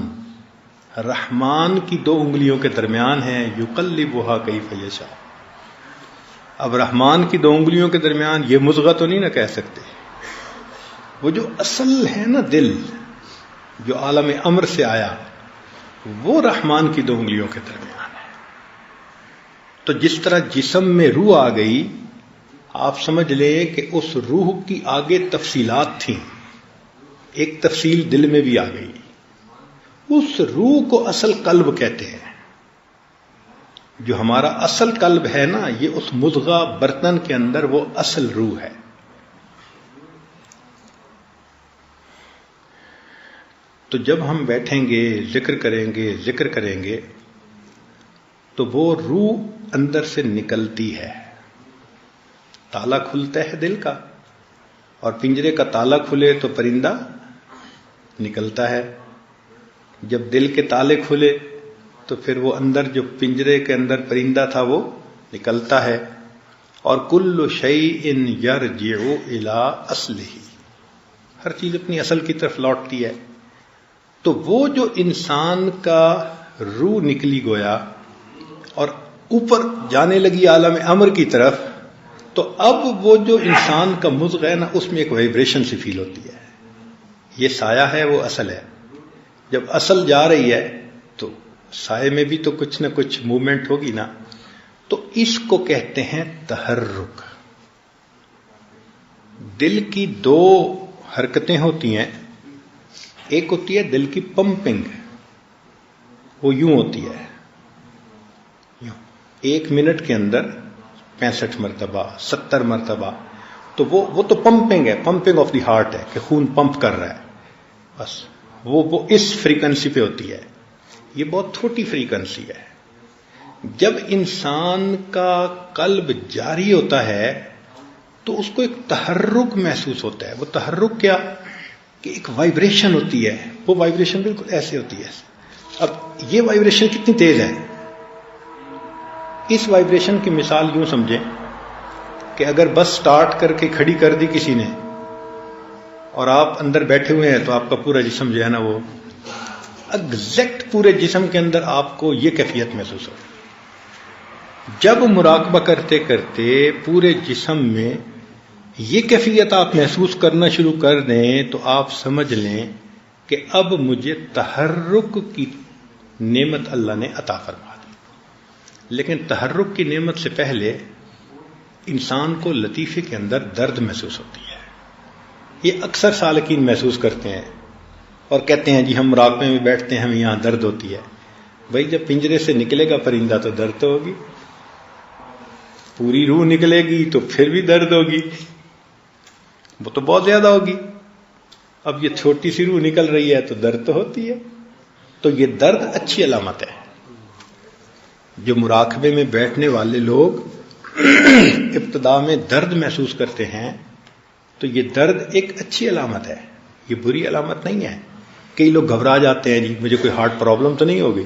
رحمان کی 2 انگلیوں کے درمیان ہیں. یقلبھا کیف یشاء. اب رحمان کی 2 انگلیوں کے درمیان یہ مضغہ تو نہیں نہ کہہ سکتے. وہ جو اصل ہے نا دل جو عالم امر سے آیا وہ رحمان کی 2 انگلیوں کے درمیان ہے. تو جس طرح جسم میں روح آ گئی، آپ سمجھ لیں کہ اس روح کی آگے تفصیلات تھیں. ایک تفصیل دل میں بھی آ گئی. اس روح کو اصل قلب کہتے ہیں. جو ہمارا اصل قلب ہے نا یہ اس مضغہ برتن کے اندر وہ اصل روح ہے. تو جب ہم بیٹھیں گے ذکر کریں گے تو وہ روح اندر سے نکلتی ہے. تالا کھلتا ہے دل کا، اور پنجرے کا تالا کھلے تو پرندہ نکلتا ہے. جب دل کے تالے کھلے تو پھر وہ اندر جو پنجرے کے اندر پرندہ تھا وہ نکلتا ہے. اور کل شیء یرجع الی اصلہ، ہر چیز اپنی اصل کی طرف لوٹتی ہے. تو وہ جو انسان کا روح نکلی گویا اور اوپر جانے لگی عالم امر کی طرف، تو اب وہ جو انسان کا مضغہ ہے نا اس میں ایک وائبریشن سی فیل ہوتی ہے. یہ سایہ ہے، وہ اصل ہے. جب اصل جا رہی ہے تو سائے میں بھی تو کچھ نہ کچھ موومنٹ ہوگی نا. تو اس کو کہتے ہیں تحرک. دل کی 2 حرکتیں ہوتی ہیں. ایک ہوتی ہے دل کی پمپنگ، وہ یوں ہوتی ہے، 1 منٹ کے اندر 65 مرتبہ 70 مرتبہ. تو وہ تو پمپنگ ہے، پمپنگ آف دی ہارٹ ہے کہ خون پمپ کر رہا ہے. بس وہ اس فریکوینسی پہ ہوتی ہے. یہ بہت چھوٹی فریکوینسی ہے. جب انسان کا قلب جاری ہوتا ہے تو اس کو ایک تحرک محسوس ہوتا ہے. وہ تحرک کیا کہ ایک وائبریشن ہوتی ہے. وہ وائبریشن بالکل ایسے ہوتی ہے. اب یہ وائبریشن کتنی تیز ہے؟ اس وائبریشن کی مثال یوں سمجھیں کہ اگر بس سٹارٹ کر کے کھڑی کر دی کسی نے اور آپ اندر بیٹھے ہوئے ہیں تو آپ کا پورا جسم جو ہے نا وہ ایگزیکٹ پورے جسم کے اندر آپ کو یہ کیفیت محسوس ہو. جب مراقبہ کرتے کرتے پورے جسم میں یہ کیفیت آپ محسوس کرنا شروع کر دیں تو آپ سمجھ لیں کہ اب مجھے تحرک کی نعمت اللہ نے عطا فرما دی. لیکن تحرک کی نعمت سے پہلے انسان کو لطیفے کے اندر درد محسوس ہوتی ہے. یہ اکثر سالکین محسوس کرتے ہیں اور کہتے ہیں جی ہم مراقبے میں بیٹھتے ہیں ہمیں یہاں درد ہوتی ہے. بھائی جب پنجرے سے نکلے گا پرندہ تو درد تو ہوگی، پوری روح نکلے گی تو پھر بھی درد ہوگی، وہ تو بہت زیادہ ہوگی. اب یہ چھوٹی سی روح نکل رہی ہے تو درد تو ہوتی ہے. تو یہ درد اچھی علامت ہے. جو مراقبے میں بیٹھنے والے لوگ ابتدا میں درد محسوس کرتے ہیں تو یہ درد ایک اچھی علامت ہے، یہ بری علامت نہیں ہے. کئی لوگ گھبرا جاتے ہیں، جی مجھے کوئی ہارٹ پرابلم تو نہیں ہوگی.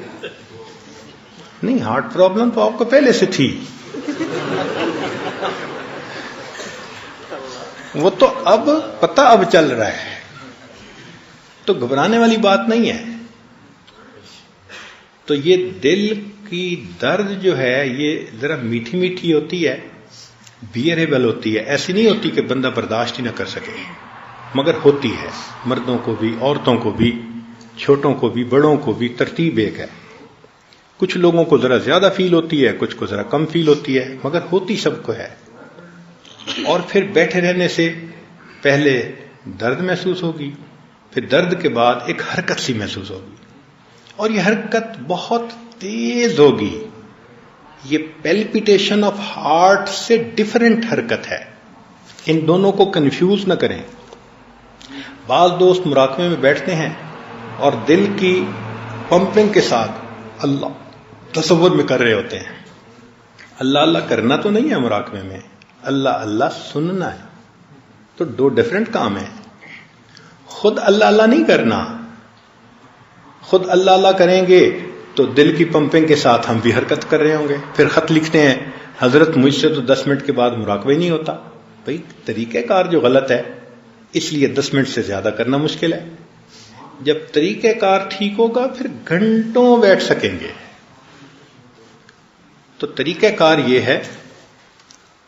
نہیں، ہارٹ پرابلم تو آپ کو پہلے سے تھی، وہ تو اب پتہ اب چل رہا ہے، تو گھبرانے والی بات نہیں ہے. تو یہ دل کی درد جو ہے یہ ذرا میٹھی میٹھی ہوتی ہے، بیئریبل ہوتی ہے، ایسی نہیں ہوتی کہ بندہ برداشت ہی نہ کر سکے، مگر ہوتی ہے. مردوں کو بھی، عورتوں کو بھی، چھوٹوں کو بھی، بڑوں کو بھی، ترتیب ایک ہے. کچھ لوگوں کو ذرا زیادہ فیل ہوتی ہے، کچھ کو ذرا کم فیل ہوتی ہے، مگر ہوتی سب کو ہے. اور پھر بیٹھے رہنے سے پہلے درد محسوس ہوگی، پھر درد کے بعد ایک حرکت سی محسوس ہوگی، اور یہ حرکت بہت تیز ہوگی. یہ پیلپیٹیشن آف ہارٹ سے ڈیفرنٹ حرکت ہے، ان دونوں کو کنفیوز نہ کریں. بعض دوست مراقبے میں بیٹھتے ہیں اور دل کی پمپنگ کے ساتھ اللہ تصور میں کر رہے ہوتے ہیں. اللہ اللہ کرنا تو نہیں ہے مراقبے میں، اللہ اللہ سننا ہے. تو دو ڈیفرنٹ کام ہیں. خود اللہ اللہ نہیں کرنا، خود اللہ اللہ کریں گے تو دل کی پمپنگ کے ساتھ ہم بھی حرکت کر رہے ہوں گے. پھر خط لکھتے ہیں حضرت مجھ سے تو 10 منٹ کے بعد مراقبہ ہی نہیں ہوتا. بھئی طریقہ کار جو غلط ہے اس لیے 10 منٹ سے زیادہ کرنا مشکل ہے. جب طریقہ کار ٹھیک ہوگا پھر گھنٹوں بیٹھ سکیں گے. تو طریقہ کار یہ ہے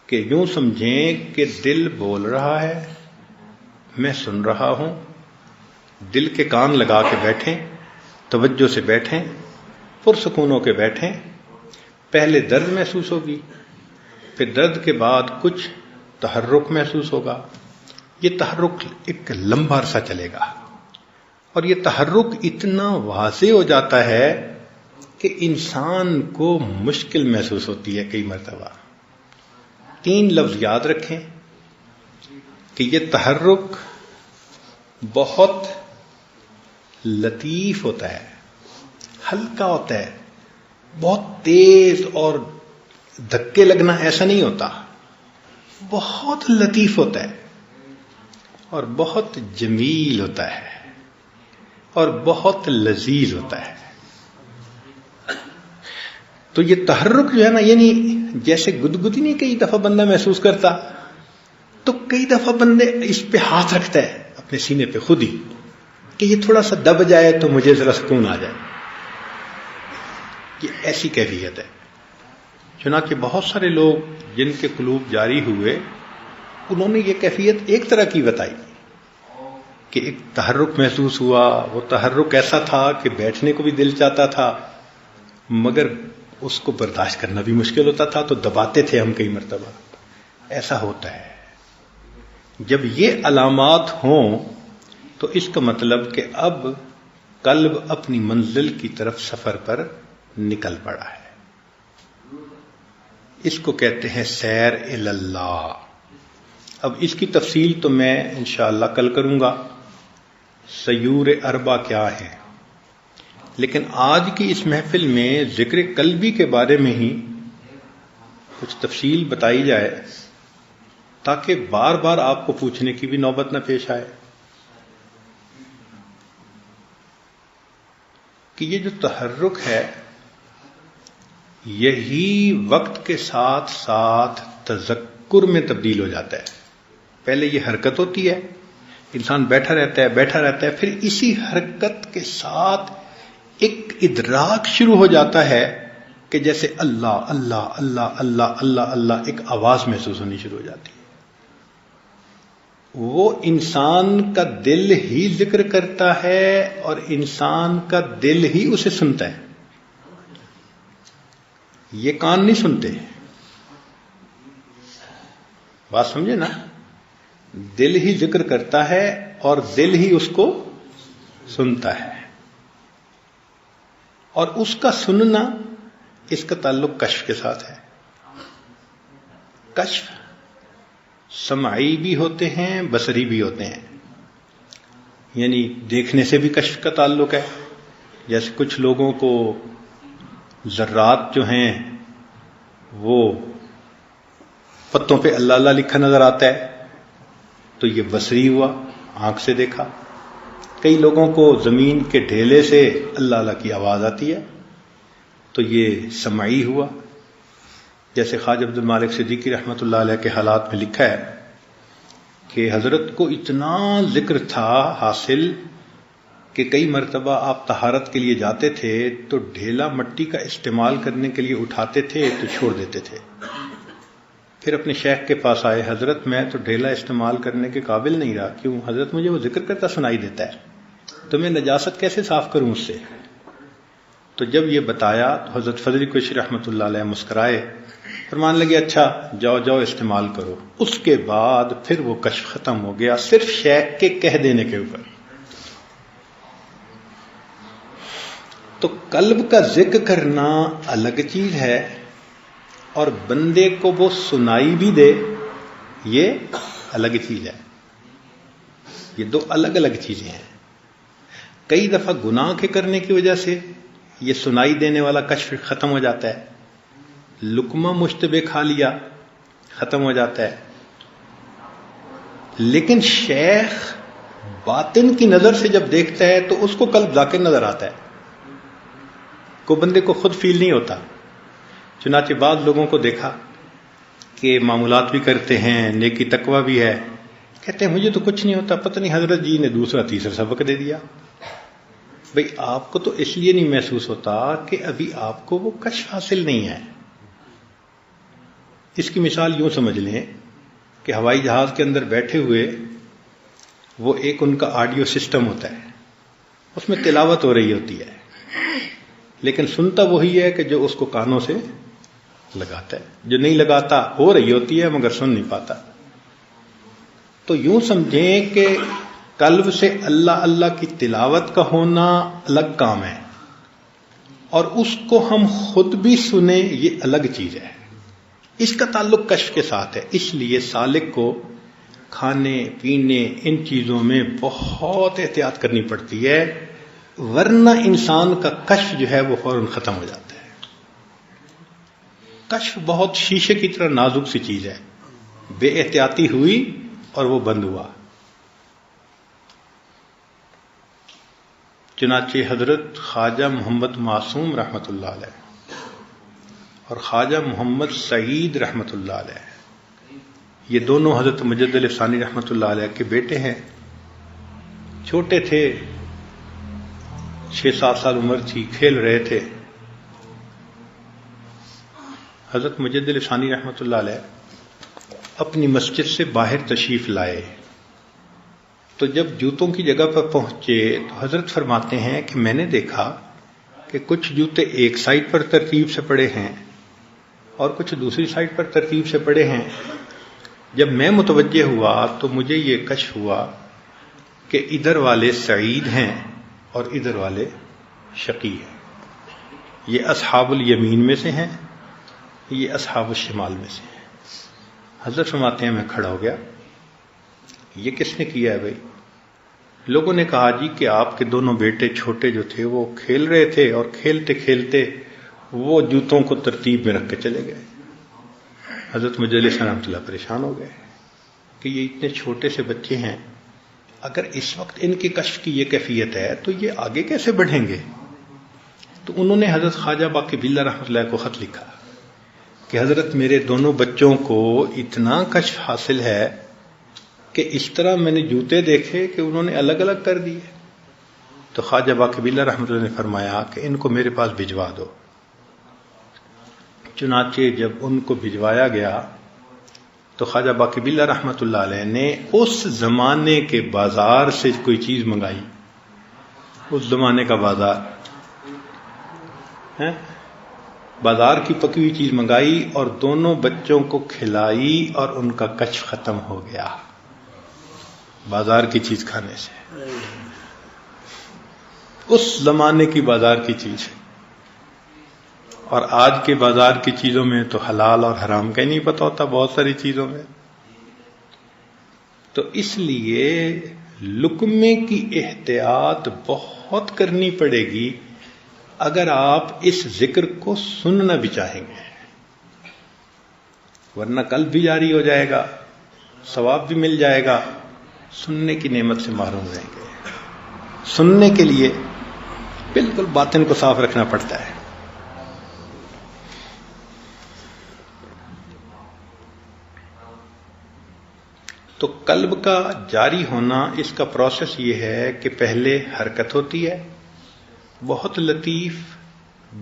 کہ یوں سمجھیں کہ دل بول رہا ہے، میں سن رہا ہوں. دل کے کان لگا کے بیٹھیں، توجہ سے بیٹھیں، پرسکون ہو کے بیٹھیں. پہلے درد محسوس ہوگی، پھر درد کے بعد کچھ تحرک محسوس ہوگا. یہ تحرک ایک لمبا عرصہ چلے گا، اور یہ تحرک اتنا واضح ہو جاتا ہے کہ انسان کو مشکل محسوس ہوتی ہے کئی مرتبہ. 3 لفظ یاد رکھیں کہ یہ تحرک بہت لطیف ہوتا ہے، ہلکا ہوتا ہے، بہت تیز اور دھکے لگنا ایسا نہیں ہوتا، بہت لطیف ہوتا ہے اور بہت جمیل ہوتا ہے اور بہت لذیذ ہوتا ہے. تو یہ تحرک جو ہے نا، یعنی جیسے گدگدی نہیں کئی دفعہ بندہ محسوس کرتا، تو کئی دفعہ بندے اس پہ ہاتھ رکھتا ہے اپنے سینے پہ خود ہی کہ یہ تھوڑا سا دب جائے تو مجھے ذرا سکون آ جائے. یہ ایسی کیفیت ہے. چنانچہ بہت سارے لوگ جن کے قلوب جاری ہوئے انہوں نے یہ کیفیت ایک طرح کی بتائی کہ ایک تحرک محسوس ہوا. وہ تحرک ایسا تھا کہ بیٹھنے کو بھی دل چاہتا تھا مگر اس کو برداشت کرنا بھی مشکل ہوتا تھا، تو دباتے تھے ہم کئی مرتبہ. ایسا ہوتا ہے. جب یہ علامات ہوں تو اس کا مطلب کہ اب قلب اپنی منزل کی طرف سفر پر نکل پڑا ہے. اس کو کہتے ہیں سیر الی اللہ. اب اس کی تفصیل تو میں انشاءاللہ کل کروں گا، سیور اربع کیا ہے. لیکن آج کی اس محفل میں ذکر قلبی کے بارے میں ہی کچھ تفصیل بتائی جائے تاکہ بار بار آپ کو پوچھنے کی بھی نوبت نہ پیش آئے کہ یہ جو تحرک ہے یہی وقت کے ساتھ ساتھ تذکر میں تبدیل ہو جاتا ہے. پہلے یہ حرکت ہوتی ہے، انسان بیٹھا رہتا ہے، پھر اسی حرکت کے ساتھ ایک ادراک شروع ہو جاتا ہے کہ جیسے اللہ اللہ اللہ اللہ اللہ اللہ ایک آواز محسوس ہونی شروع ہو جاتی ہے. وہ انسان کا دل ہی ذکر کرتا ہے اور انسان کا دل ہی اسے سنتا ہے. یہ کان نہیں سنتے. بات سمجھے نا؟ دل ہی ذکر کرتا ہے اور دل ہی اس کو سنتا ہے، اور اس کا سننا اس کا تعلق کشف کے ساتھ ہے. کشف سمعی بھی ہوتے ہیں، بصری بھی ہوتے ہیں. یعنی دیکھنے سے بھی کشف کا تعلق ہے. جیسے کچھ لوگوں کو ذرات جو ہیں وہ پتوں پہ اللہ اللہ لکھا نظر آتا ہے، تو یہ بصری ہوا، آنکھ سے دیکھا. کئی لوگوں کو زمین کے ڈھیلے سے اللہ اللہ کی آواز آتی ہے تو یہ سمعی ہوا. جیسے خواجہ عبد المالک صدیقی رحمۃ اللہ علیہ کے حالات میں لکھا ہے کہ حضرت کو اتنا ذکر تھا حاصل کہ کئی مرتبہ آپ طہارت کے لیے جاتے تھے تو ڈھیلا مٹی کا استعمال کرنے کے لیے اٹھاتے تھے تو چھوڑ دیتے تھے. پھر اپنے شیخ کے پاس آئے، حضرت میں تو ڈھیلا استعمال کرنے کے قابل نہیں رہا. کیوں؟ حضرت مجھے وہ ذکر کرتا سنائی دیتا ہے تو میں نجاست کیسے صاف کروں اس سے. تو جب یہ بتایا تو حضرت فضل کوشی رحمۃ اللہ علیہ مسکرائے، فرمان لگے اچھا جاؤ جاؤ استعمال کرو. اس کے بعد پھر وہ کشف ختم ہو گیا صرف شیخ کے کہہ دینے کے اوپر. تو قلب کا ذکر کرنا الگ چیز ہے اور بندے کو وہ سنائی بھی دے یہ الگ چیز ہے. یہ دو الگ الگ چیزیں ہیں. کئی دفعہ گناہ کے کرنے کی وجہ سے یہ سنائی دینے والا کشف ختم ہو جاتا ہے. لقمہ مشتبہ کھا لیا ختم ہو جاتا ہے. لیکن شیخ باطن کی نظر سے جب دیکھتا ہے تو اس کو قلب ذاکر نظر آتا ہے، کو بندے کو خود فیل نہیں ہوتا. چنانچہ بعض لوگوں کو دیکھا کہ معمولات بھی کرتے ہیں، نیکی تقوی بھی ہے، کہتے ہیں مجھے تو کچھ نہیں ہوتا، پتہ نہیں حضرت جی نے دوسرا تیسرا سبق دے دیا. بھئی آپ کو تو اس لیے نہیں محسوس ہوتا کہ ابھی آپ کو وہ کشف حاصل نہیں ہے. اس کی مثال یوں سمجھ لیں کہ ہوائی جہاز کے اندر بیٹھے ہوئے وہ ایک ان کا آڈیو سسٹم ہوتا ہے، اس میں تلاوت ہو رہی ہوتی ہے لیکن سنتا وہی ہے کہ جو اس کو کانوں سے لگاتا ہے. جو نہیں لگاتا ہو رہی ہوتی ہے مگر سن نہیں پاتا. تو یوں سمجھیں کہ قلب سے اللہ اللہ کی تلاوت کا ہونا الگ کام ہے اور اس کو ہم خود بھی سنیں یہ الگ چیز ہے. اس کا تعلق کشف کے ساتھ ہے. اس لیے سالک کو کھانے پینے ان چیزوں میں بہت احتیاط کرنی پڑتی ہے، ورنہ انسان کا کشف جو ہے وہ فوراً ختم ہو جاتا ہے. کشف بہت شیشے کی طرح نازک سی چیز ہے، بے احتیاطی ہوئی اور وہ بند ہوا. چنانچہ حضرت خواجہ محمد معصوم رحمۃ اللہ علیہ اور خواجہ محمد سعید رحمۃ اللہ علیہ، یہ دونوں حضرت مجد علی ثانی رحمۃ اللہ علیہ کے بیٹے ہیں. چھوٹے تھے، 6-7 سال عمر تھی، کھیل رہے تھے. حضرت مجد علی ثانی رحمۃ اللہ علیہ اپنی مسجد سے باہر تشریف لائے تو جب جوتوں کی جگہ پر پہنچے تو حضرت فرماتے ہیں کہ میں نے دیکھا کہ کچھ جوتے ایک سائڈ پر ترتیب سے پڑے ہیں اور کچھ دوسری سائڈ پر ترتیب سے پڑے ہیں. جب میں متوجہ ہوا تو مجھے یہ کشف ہوا کہ ادھر والے سعید ہیں اور ادھر والے شقی ہیں. یہ اصحاب الیمین میں سے ہیں، یہ اصحاب الشمال میں سے ہیں. حضرت فرماتے ہیں میں کھڑا ہو گیا، یہ کس نے کیا ہے بھائی؟ لوگوں نے کہا جی کہ آپ کے دونوں بیٹے چھوٹے جو تھے وہ کھیل رہے تھے اور کھیلتے کھیلتے وہ جوتوں کو ترتیب میں رکھ کے چلے گئے. حضرت مجلس رحمۃ اللہ پریشان ہو گئے کہ یہ اتنے چھوٹے سے بچے ہیں، اگر اس وقت ان کے کشف کی یہ کیفیت ہے تو یہ آگے کیسے بڑھیں گے؟ تو انہوں نے حضرت خواجہ باقی باللہ رحمۃ اللہ کو خط لکھا کہ حضرت میرے دونوں بچوں کو اتنا کشف حاصل ہے کہ اس طرح میں نے جوتے دیکھے کہ انہوں نے الگ الگ کر دیے. تو خواجہ باقی باللہ رحمۃ اللہ نے فرمایا کہ ان کو میرے پاس بھجوا دو. چنانچہ جب ان کو بھجوایا گیا تو خواجہ باقی باللہ رحمۃ اللہ علیہ نے اس زمانے کے بازار سے کوئی چیز منگائی. اس زمانے کا بازار ہے، بازار کی پکی ہوئی چیز منگائی اور دونوں بچوں کو کھلائی اور ان کا کشف ختم ہو گیا بازار کی چیز کھانے سے. اس زمانے کی بازار کی چیز ہے. اور آج کے بازار کی چیزوں میں تو حلال اور حرام کا ہی نہیں پتہ ہوتا بہت ساری چیزوں میں. تو اس لیے لقمے کی احتیاط بہت کرنی پڑے گی اگر آپ اس ذکر کو سننا بھی چاہیں گے، ورنہ قلب بھی جاری ہو جائے گا، ثواب بھی مل جائے گا سننے کی نعمت سے محروم رہیں گے. سننے کے لیے بالکل باطن کو صاف رکھنا پڑتا ہے. تو قلب کا جاری ہونا، اس کا پروسیس یہ ہے کہ پہلے حرکت ہوتی ہے، بہت لطیف،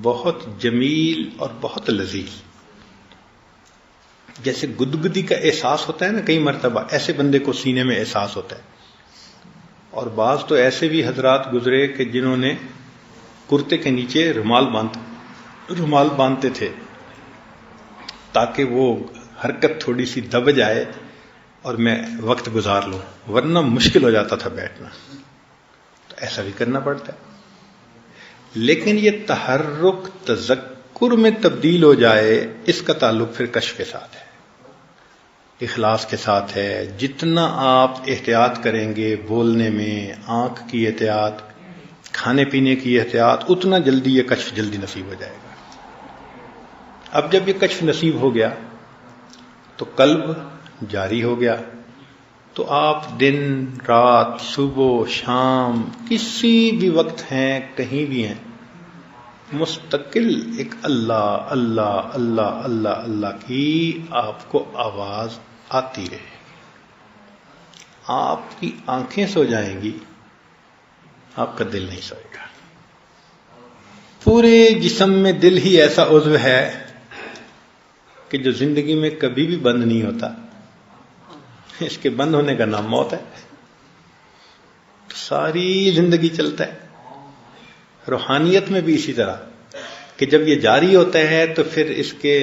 بہت جمیل اور بہت لذیذ. جیسے گدگدی کا احساس ہوتا ہے نا، کئی مرتبہ ایسے بندے کو سینے میں احساس ہوتا ہے. اور بعض تو ایسے بھی حضرات گزرے کہ جنہوں نے کرتے کے نیچے رومال باندھتے تھے تاکہ وہ حرکت تھوڑی سی دب جائے اور میں وقت گزار لوں، ورنہ مشکل ہو جاتا تھا بیٹھنا. تو ایسا بھی کرنا پڑتا ہے. لیکن یہ تحرک تذکر میں تبدیل ہو جائے، اس کا تعلق پھر کشف کے ساتھ ہے، اخلاص کے ساتھ ہے. جتنا آپ احتیاط کریں گے بولنے میں، آنکھ کی احتیاط، کھانے پینے کی احتیاط، اتنا جلدی یہ کشف جلدی نصیب ہو جائے گا. اب جب یہ کشف نصیب ہو گیا تو قلب جاری ہو گیا، تو آپ دن رات، صبح شام، کسی بھی وقت ہیں، کہیں بھی ہیں، مستقل ایک اللہ اللہ اللہ اللہ اللہ کی آپ کو آواز آتی رہے. آپ کی آنکھیں سو جائیں گی، آپ کا دل نہیں سوئے گا. پورے جسم میں دل ہی ایسا عضو ہے کہ جو زندگی میں کبھی بھی بند نہیں ہوتا. اس کے بند ہونے کا نام موت ہے. ساری زندگی چلتا ہے. روحانیت میں بھی اسی طرح کہ جب یہ جاری ہوتا ہے تو پھر اس کے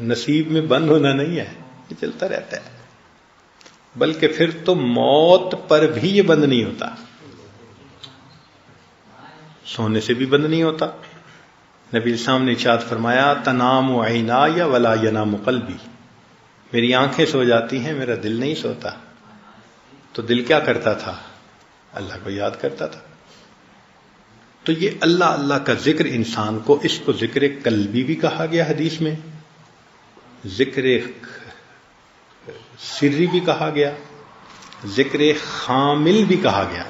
نصیب میں بند ہونا نہیں ہے، یہ چلتا رہتا ہے. بلکہ پھر تو موت پر بھی یہ بند نہیں ہوتا، سونے سے بھی بند نہیں ہوتا. نبی السلام نے ارشاد فرمایا، تنام عینای ولا ینام قلبی، میری آنکھیں سو جاتی ہیں، میرا دل نہیں سوتا. تو دل کیا کرتا تھا؟ اللہ کو یاد کرتا تھا. تو یہ اللہ اللہ کا ذکر انسان کو، اس کو ذکر قلبی بھی کہا گیا حدیث میں، ذکر سری بھی کہا گیا، ذکر خامل بھی کہا گیا.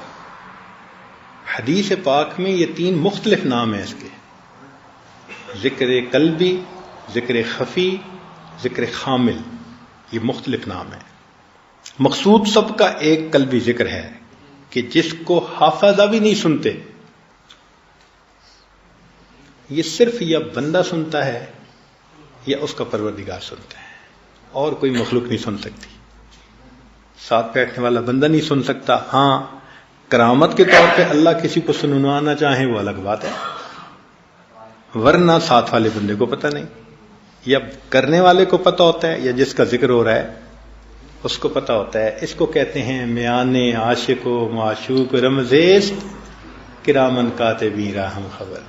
حدیث پاک میں یہ 3 مختلف نام ہیں اس کے، ذکر قلبی، ذکر خفی، ذکر خامل. یہ مختلف نام ہیں. مقصود سب کا ایک قلبی ذکر ہے کہ جس کو حافظہ بھی نہیں سنتے، یہ صرف یا بندہ سنتا ہے یا اس کا پروردگار سنتا ہے، اور کوئی مخلوق نہیں سن سکتی. ساتھ بیٹھنے والا بندہ نہیں سن سکتا. ہاں، کرامت کے طور پہ اللہ کسی کو سنوانا چاہیں وہ الگ بات ہے، ورنہ ساتھ والے بندے کو پتہ نہیں، یا کرنے والے کو پتہ ہوتا ہے، یا جس کا ذکر ہو رہا ہے اس کو پتہ ہوتا ہے. اس کو کہتے ہیں میان عاشق و معشوق رمزیست کرامن کاتبین راہم خبر.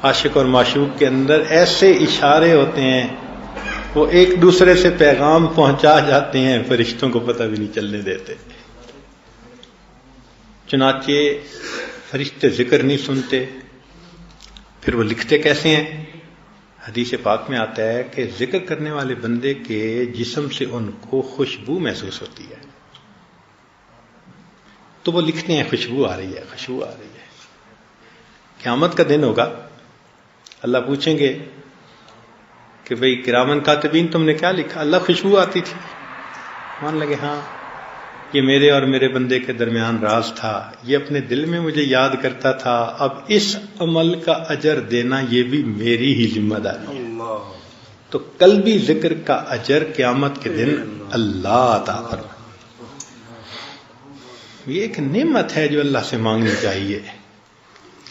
عاشق اور معشوق کے اندر ایسے اشارے ہوتے ہیں، وہ ایک دوسرے سے پیغام پہنچا جاتے ہیں، فرشتوں کو پتہ بھی نہیں چلنے دیتے. چنانچہ فرشتے ذکر نہیں سنتے، پھر وہ لکھتے کیسے ہیں؟ حدیث پاک میں آتا ہے کہ ذکر کرنے والے بندے کے جسم سے ان کو خوشبو محسوس ہوتی ہے، تو وہ لکھتے ہیں خوشبو آ رہی ہے، خوشبو آ رہی ہے. قیامت کا دن ہوگا، اللہ پوچھیں گے کہ بھئی کرامن کاتبین تم نے کیا لکھا؟ اللہ خوشبو آتی تھی. مان لگے ہاں یہ میرے اور میرے بندے کے درمیان راز تھا، یہ اپنے دل میں مجھے یاد کرتا تھا، اب اس عمل کا اجر دینا یہ بھی میری ہی ذمہ داری ہے. تو قلبی ذکر کا اجر قیامت کے دن اللہ عطا فرمائے. یہ ایک نعمت ہے جو اللہ سے مانگنی چاہیے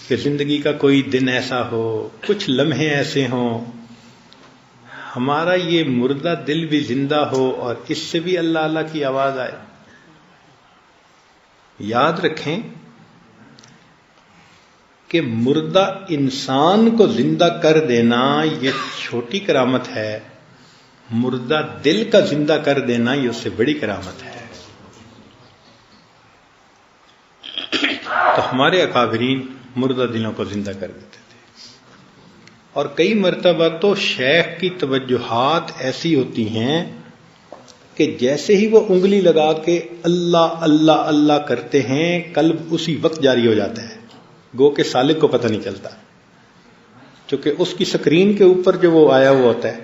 کہ زندگی کا کوئی دن ایسا ہو، کچھ لمحے ایسے ہوں، ہمارا یہ مردہ دل بھی زندہ ہو اور اس سے بھی اللہ اللہ کی آواز آئے. یاد رکھیں کہ مردہ انسان کو زندہ کر دینا یہ چھوٹی کرامت ہے، مردہ دل کا زندہ کر دینا یہ اس سے بڑی کرامت ہے. تو ہمارے اکابرین مردہ دلوں کو زندہ کر دیتے تھے، اور کئی مرتبہ تو شیخ کی توجہات ایسی ہوتی ہیں کہ جیسے ہی وہ انگلی لگا کے اللہ اللہ اللہ کرتے ہیں قلب اسی وقت جاری ہو جاتا ہے، گو کہ سالک کو پتہ نہیں چلتا، چونکہ اس کی سکرین کے اوپر جو وہ آیا ہوا ہوتا ہے.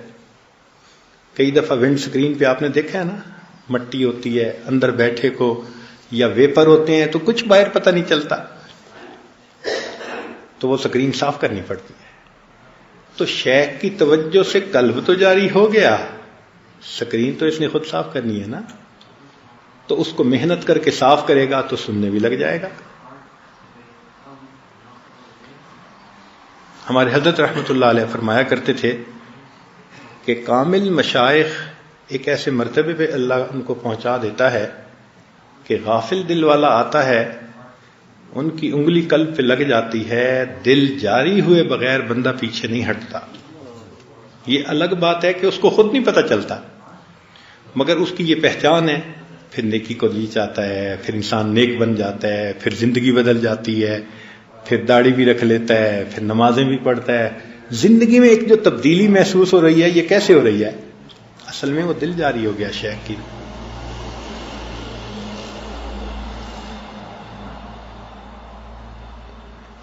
کئی دفعہ ونڈ سکرین پہ آپ نے دیکھا ہے نا، مٹی ہوتی ہے اندر بیٹھے کو یا ویپر ہوتے ہیں تو کچھ باہر پتہ نہیں چلتا، تو وہ سکرین صاف کرنی پڑتی ہے. تو شیخ کی توجہ سے قلب تو جاری ہو گیا، سکرین تو اس نے خود صاف کرنی ہے نا، تو اس کو محنت کر کے صاف کرے گا تو سننے بھی لگ جائے گا. ہمارے حضرت رحمۃ اللہ علیہ فرمایا کرتے تھے کہ کامل مشائخ ایک ایسے مرتبے پہ اللہ ان کو پہنچا دیتا ہے کہ غافل دل والا آتا ہے، ان کی انگلی قلب پہ لگ جاتی ہے، دل جاری ہوئے بغیر بندہ پیچھے نہیں ہٹتا. یہ الگ بات ہے کہ اس کو خود نہیں پتہ چلتا، مگر اس کی یہ پہچان ہے. پھر نیکی کو نیچ آتا ہے، پھر انسان نیک بن جاتا ہے، پھر زندگی بدل جاتی ہے، پھر داڑھی بھی رکھ لیتا ہے، پھر نمازیں بھی پڑھتا ہے. زندگی میں ایک جو تبدیلی محسوس ہو رہی ہے، یہ کیسے ہو رہی ہے؟ اصل میں وہ دل جاری ہو گیا شیخ کی.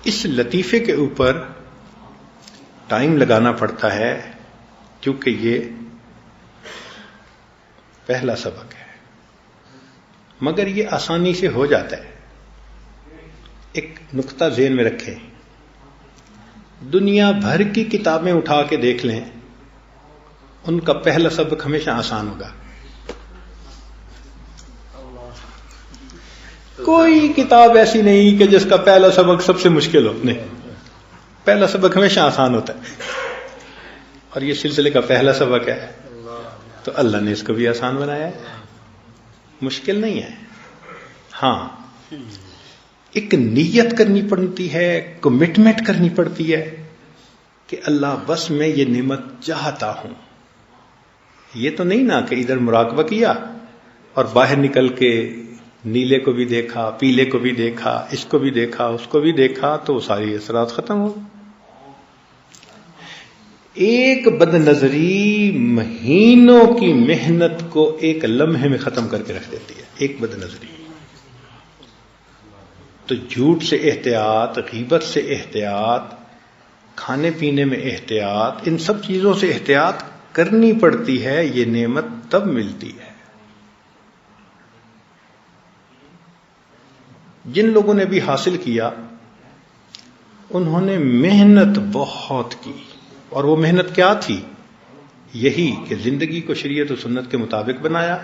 اس لطیفے کے اوپر ٹائم لگانا پڑتا ہے کیونکہ یہ پہلا سبق ہے، مگر یہ آسانی سے ہو جاتا ہے. ایک نقطہ ذہن میں رکھیں، دنیا بھر کی کتابیں اٹھا کے دیکھ لیں، ان کا پہلا سبق ہمیشہ آسان ہوگا. کوئی کتاب ایسی نہیں کہ جس کا پہلا سبق سب سے مشکل ہو. نہیں، پہلا سبق ہمیشہ آسان ہوتا ہے، اور یہ سلسلے کا پہلا سبق ہے تو اللہ نے اس کو بھی آسان بنایا ہے، مشکل نہیں ہے. ہاں، ایک نیت کرنی پڑتی ہے، کمٹمنٹ کرنی پڑتی ہے کہ اللہ بس میں یہ نعمت چاہتا ہوں. یہ تو نہیں نا کہ ادھر مراقبہ کیا اور باہر نکل کے نیلے کو بھی دیکھا، پیلے کو بھی دیکھا، اس کو بھی دیکھا، اس کو بھی دیکھا، تو ساری اثرات ختم ہو. ایک بد نظری مہینوں کی محنت کو ایک لمحے میں ختم کر کے رکھ دیتی ہے. ایک بد نظری. تو جھوٹ سے احتیاط، غیبت سے احتیاط، کھانے پینے میں احتیاط، ان سب چیزوں سے احتیاط کرنی پڑتی ہے. یہ نعمت تب ملتی ہے. جن لوگوں نے بھی حاصل کیا انہوں نے محنت بہت کی، اور وہ محنت کیا تھی؟ یہی کہ زندگی کو شریعت و سنت کے مطابق بنایا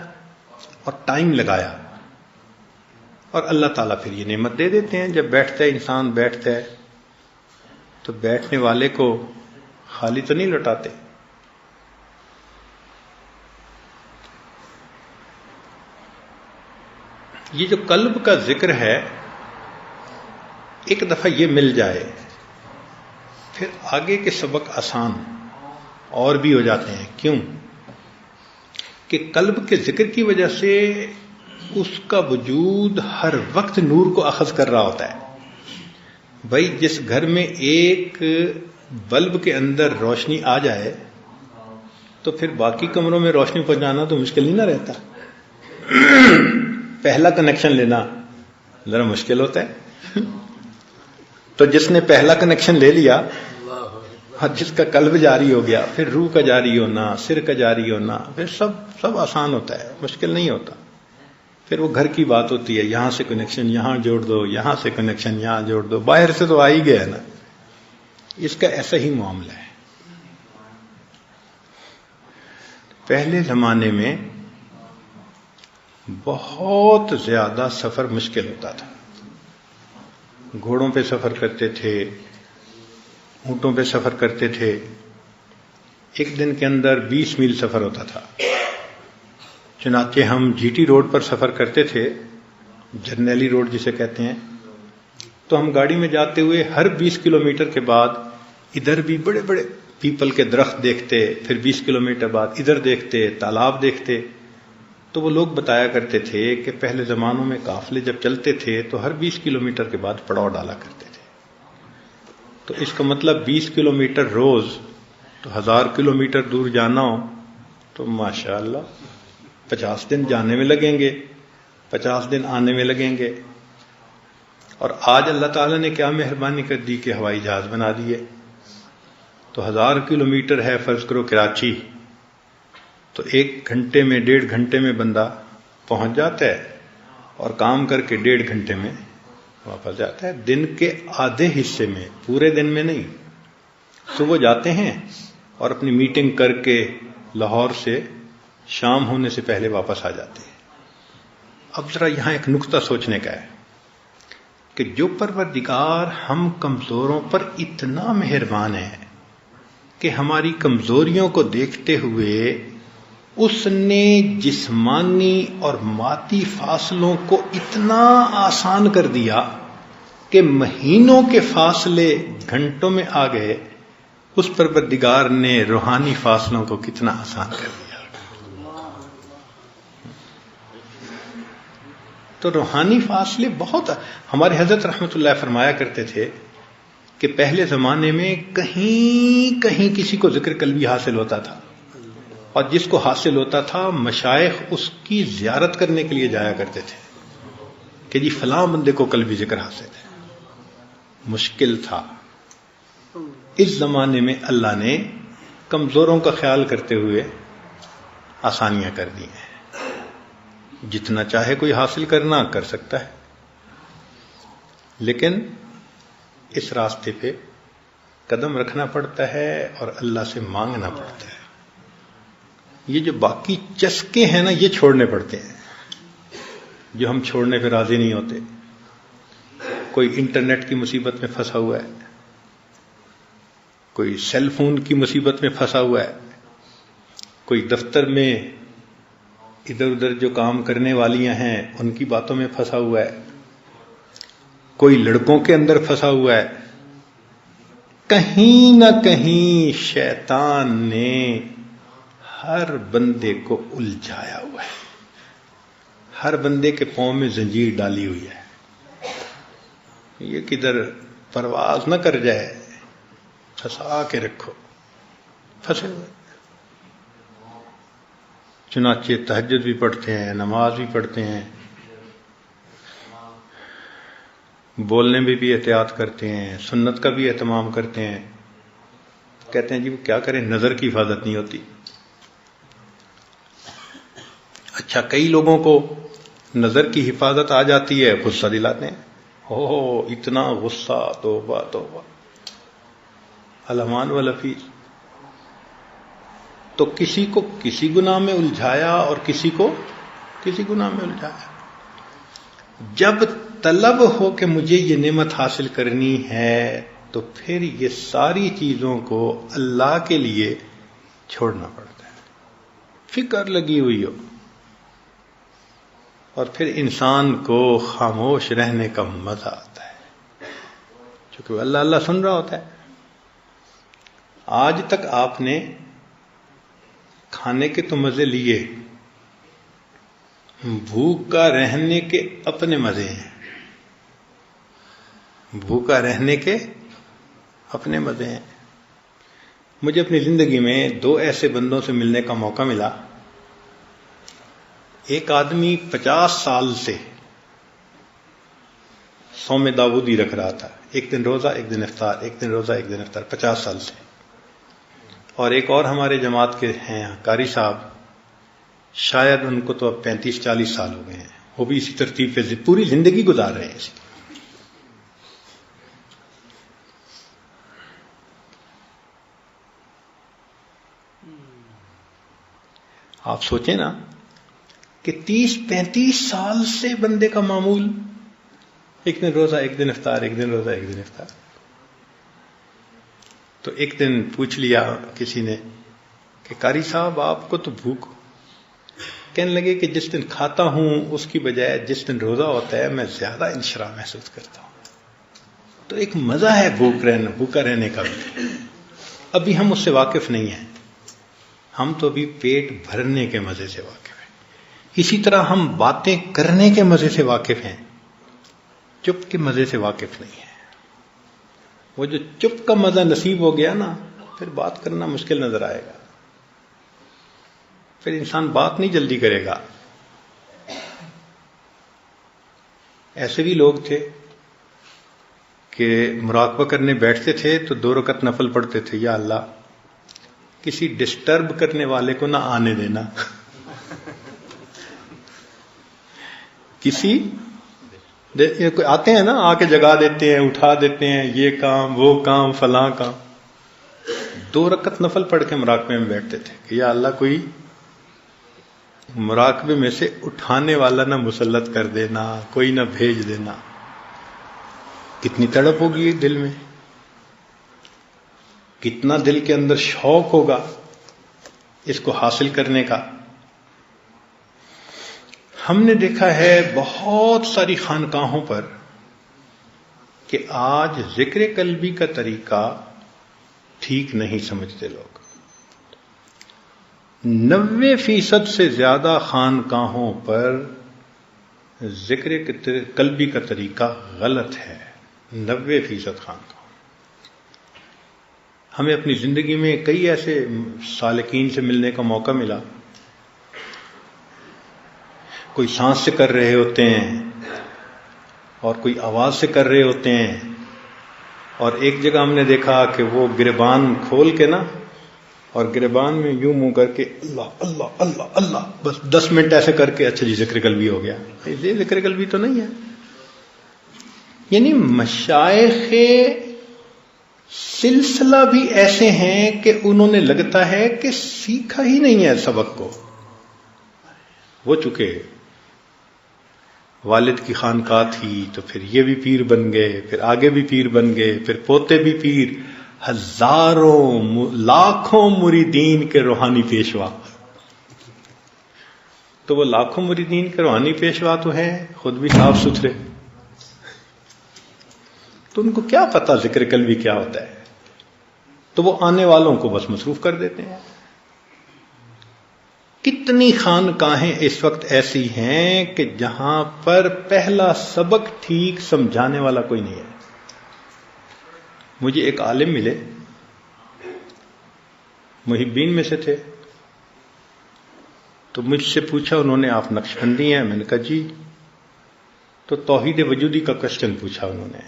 اور ٹائم لگایا، اور اللہ تعالیٰ پھر یہ نعمت دے دیتے ہیں. جب بیٹھتا ہے انسان، بیٹھتا ہے تو بیٹھنے والے کو خالی تو نہیں لوٹاتے. یہ جو قلب کا ذکر ہے، ایک دفعہ یہ مل جائے پھر آگے کے سبق آسان اور بھی ہو جاتے ہیں. کیوں؟ کہ قلب کے ذکر کی وجہ سے اس کا وجود ہر وقت نور کو اخذ کر رہا ہوتا ہے. بھائی جس گھر میں ایک بلب کے اندر روشنی آ جائے تو پھر باقی کمروں میں روشنی پہنچانا تو مشکل نہیں نہ رہتا. پہلا کنیکشن لینا ذرا مشکل ہوتا ہے. تو جس نے پہلا کنیکشن لے لیا اور جس کا قلب جاری ہو گیا، پھر روح کا جاری ہونا، سر کا جاری ہونا، پھر سب آسان ہوتا ہے، مشکل نہیں ہوتا. پھر وہ گھر کی بات ہوتی ہے، یہاں سے کنیکشن یہاں جوڑ دو، یہاں سے کنیکشن یہاں جوڑ دو. باہر سے تو آ ہی گیا نا. اس کا ایسا ہی معاملہ ہے. پہلے زمانے میں بہت زیادہ سفر مشکل ہوتا تھا. گھوڑوں پہ سفر کرتے تھے، اونٹوں پہ سفر کرتے تھے. ایک دن کے اندر 20 میل سفر ہوتا تھا. چنانچہ ہم جی ٹی روڈ پر سفر کرتے تھے، جرنیلی روڈ جسے کہتے ہیں. تو ہم گاڑی میں جاتے ہوئے ہر 20 کلومیٹر کے بعد ادھر بھی بڑے بڑے پیپل کے درخت دیکھتے، پھر 20 کلومیٹر بعد ادھر دیکھتے، تالاب دیکھتے. تو وہ لوگ بتایا کرتے تھے کہ پہلے زمانوں میں قافلے جب چلتے تھے تو ہر 20 کلومیٹر کے بعد پڑاؤ ڈالا کرتے تھے. تو اس کا مطلب 20 کلومیٹر روز، تو 1000 کلومیٹر دور جانا ہو تو ماشاءاللہ 50 دن جانے میں لگیں گے، 50 دن آنے میں لگیں گے. اور آج اللہ تعالیٰ نے کیا مہربانی کر دی کہ ہوائی جہاز بنا دیے. تو 1000 کلومیٹر ہے فرض کرو کراچی، تو 1 گھنٹے میں 1.5 گھنٹے میں بندہ پہنچ جاتا ہے اور کام کر کے 1.5 گھنٹے میں واپس جاتا ہے. دن کے آدھے حصے میں، پورے دن میں نہیں. صبح جاتے ہیں اور اپنی میٹنگ کر کے لاہور سے شام ہونے سے پہلے واپس آ جاتے ہیں. اب ذرا یہاں ایک نقطہ سوچنے کا ہے کہ جو پروردگار ہم کمزوروں پر اتنا مہربان ہے کہ ہماری کمزوریوں کو دیکھتے ہوئے اس نے جسمانی اور مادی فاصلوں کو اتنا آسان کر دیا کہ مہینوں کے فاصلے گھنٹوں میں آ گئے. اس پروردگار نے روحانی فاصلوں کو کتنا آسان کر دیا. تو روحانی فاصلے بہت. ہمارے حضرت رحمت اللہ فرمایا کرتے تھے کہ پہلے زمانے میں کہیں کہیں کسی کو ذکر قلبی حاصل ہوتا تھا، اور جس کو حاصل ہوتا تھا مشائخ اس کی زیارت کرنے کے لیے جایا کرتے تھے کہ جی فلاں بندے کو قلبی ذکر حاصل ہے. مشکل تھا. اس زمانے میں اللہ نے کمزوروں کا خیال کرتے ہوئے آسانیاں کر دی ہیں. جتنا چاہے کوئی حاصل کرنا کر سکتا ہے، لیکن اس راستے پہ قدم رکھنا پڑتا ہے اور اللہ سے مانگنا پڑتا ہے. یہ جو باقی چسکے ہیں نا، یہ چھوڑنے پڑتے ہیں جو ہم چھوڑنے پہ راضی نہیں ہوتے. کوئی انٹرنیٹ کی مصیبت میں پھنسا ہوا ہے، کوئی سیل فون کی مصیبت میں پھنسا ہوا ہے، کوئی دفتر میں ادھر ادھر جو کام کرنے والیاں ہیں ان کی باتوں میں پھنسا ہوا ہے، کوئی لڑکوں کے اندر پھنسا ہوا ہے. کہیں نہ کہیں شیطان نے ہر بندے کو الجھایا ہوا ہے، ہر بندے کے پاؤں میں زنجیر ڈالی ہوئی ہے. یہ کدھر پرواز نہ کر جائے، پھنسا کے رکھو. پھنسے ہوئے. چنانچہ تہجد بھی پڑھتے ہیں، نماز بھی پڑھتے ہیں، بولنے میں بھی احتیاط کرتے ہیں، سنت کا بھی اہتمام کرتے ہیں. کہتے ہیں جی وہ کیا کریں، نظر کی حفاظت نہیں ہوتی. اچھا، کئی لوگوں کو نظر کی حفاظت آ جاتی ہے، غصہ دلاتے ہیں. اوہ اتنا غصہ، توبہ توبہ. الامان والحفیظ. تو کسی کو کسی گناہ میں الجھایا اور کسی کو کسی گناہ میں الجھایا. جب طلب ہو کہ مجھے یہ نعمت حاصل کرنی ہے تو پھر یہ ساری چیزوں کو اللہ کے لیے چھوڑنا پڑتا ہے. فکر لگی ہوئی ہو، اور پھر انسان کو خاموش رہنے کا مزہ آتا ہے چونکہ وہ اللہ اللہ سن رہا ہوتا ہے. آج تک آپ نے کھانے کے تو مزے لیے، بھوکا رہنے کے اپنے مزے ہیں. بھوکا رہنے کے اپنے مزے ہیں. مجھے اپنی زندگی میں 2 ایسے بندوں سے ملنے کا موقع ملا. ایک آدمی 50 سال سے صوم داؤدی رکھ رہا تھا، ایک دن روزہ ایک دن افطار، ایک دن روزہ ایک دن افطار، 50 سال سے. اور ایک اور ہمارے جماعت کے ہیں قاری صاحب، شاید ان کو تو اب 35-40 سال ہو گئے ہیں، وہ بھی اسی ترتیب پہ پوری زندگی گزار رہے ہیں اسی. آپ سوچیں نا کہ 30-35 سال سے بندے کا معمول ایک دن روزہ ایک دن افطار، ایک دن روزہ ایک دن افطار. تو ایک دن پوچھ لیا کسی نے کہ قاری صاحب آپ کو تو بھوک. کہنے لگے کہ جس دن کھاتا ہوں اس کی بجائے جس دن روزہ ہوتا ہے میں زیادہ انشراح محسوس کرتا ہوں. تو ایک مزہ ہے بھوکا رہنے کا بھی. ابھی ہم اس سے واقف نہیں ہیں، ہم تو ابھی پیٹ بھرنے کے مزے سے واقف ہیں. اسی طرح ہم باتیں کرنے کے مزے سے واقف ہیں، چپ کے مزے سے واقف نہیں ہیں. وہ جو چپ کا مزہ نصیب ہو گیا نا، پھر بات کرنا مشکل نظر آئے گا. پھر انسان بات نہیں جلدی کرے گا. ایسے بھی لوگ تھے کہ مراقبہ کرنے بیٹھتے تھے تو 2 رکعت نفل پڑھتے تھے، یا اللہ کسی ڈسٹرب کرنے والے کو نہ آنے دینا. کسی آتے ہیں نا، آ کے جگا دیتے ہیں، اٹھا دیتے ہیں، یہ کام وہ کام فلاں کام. 2 رکعت نفل پڑھ کے مراقبے میں بیٹھتے تھے کہ یا اللہ کوئی مراقبے میں سے اٹھانے والا نہ مسلط کر دینا، کوئی نہ بھیج دینا. کتنی تڑپ ہوگی دل میں، کتنا دل کے اندر شوق ہوگا اس کو حاصل کرنے کا. ہم نے دیکھا ہے بہت ساری خانقاہوں پر کہ آج ذکر قلبی کا طریقہ ٹھیک نہیں سمجھتے لوگ. 90% سے زیادہ خانقاہوں پر ذکر قلبی کا طریقہ غلط ہے. 90% خانقاہ. ہمیں اپنی زندگی میں کئی ایسے سالکین سے ملنے کا موقع ملا، کوئی سانس سے کر رہے ہوتے ہیں اور کوئی آواز سے کر رہے ہوتے ہیں، اور ایک جگہ ہم نے دیکھا کہ وہ گریبان کھول کے نا، اور گریبان میں یوں منہ کر کے اللہ اللہ اللہ اللہ، بس 10 منٹ ایسے کر کے اچھا جی ذکر قلبی ہو گیا. یہ ذکر قلبی تو نہیں ہے. یعنی مشائخ سلسلہ بھی ایسے ہیں کہ انہوں نے لگتا ہے کہ سیکھا ہی نہیں ہے سبق کو. وہ چکے والد کی خانقاہ تھی تو پھر یہ بھی پیر بن گئے، پھر آگے بھی پیر بن گئے، پھر پوتے بھی پیر، ہزاروں لاکھوں مریدین کے روحانی پیشوا. تو وہ لاکھوں مریدین کے روحانی پیشوا تو ہیں خود بھی صاف ستھرے، تو ان کو کیا پتا ذکر قلبی کیا ہوتا ہے؟ تو وہ آنے والوں کو بس مصروف کر دیتے ہیں. کتنی خانقاہیں اس وقت ایسی ہیں کہ جہاں پر پہلا سبق ٹھیک سمجھانے والا کوئی نہیں ہے. مجھے ایک عالم ملے، محبین میں سے تھے، تو مجھ سے پوچھا انہوں نے آپ نقشبندی ہیں؟ میں نے کہا جی. تو توحید وجودی کا کوشچن پوچھا انہوں نے،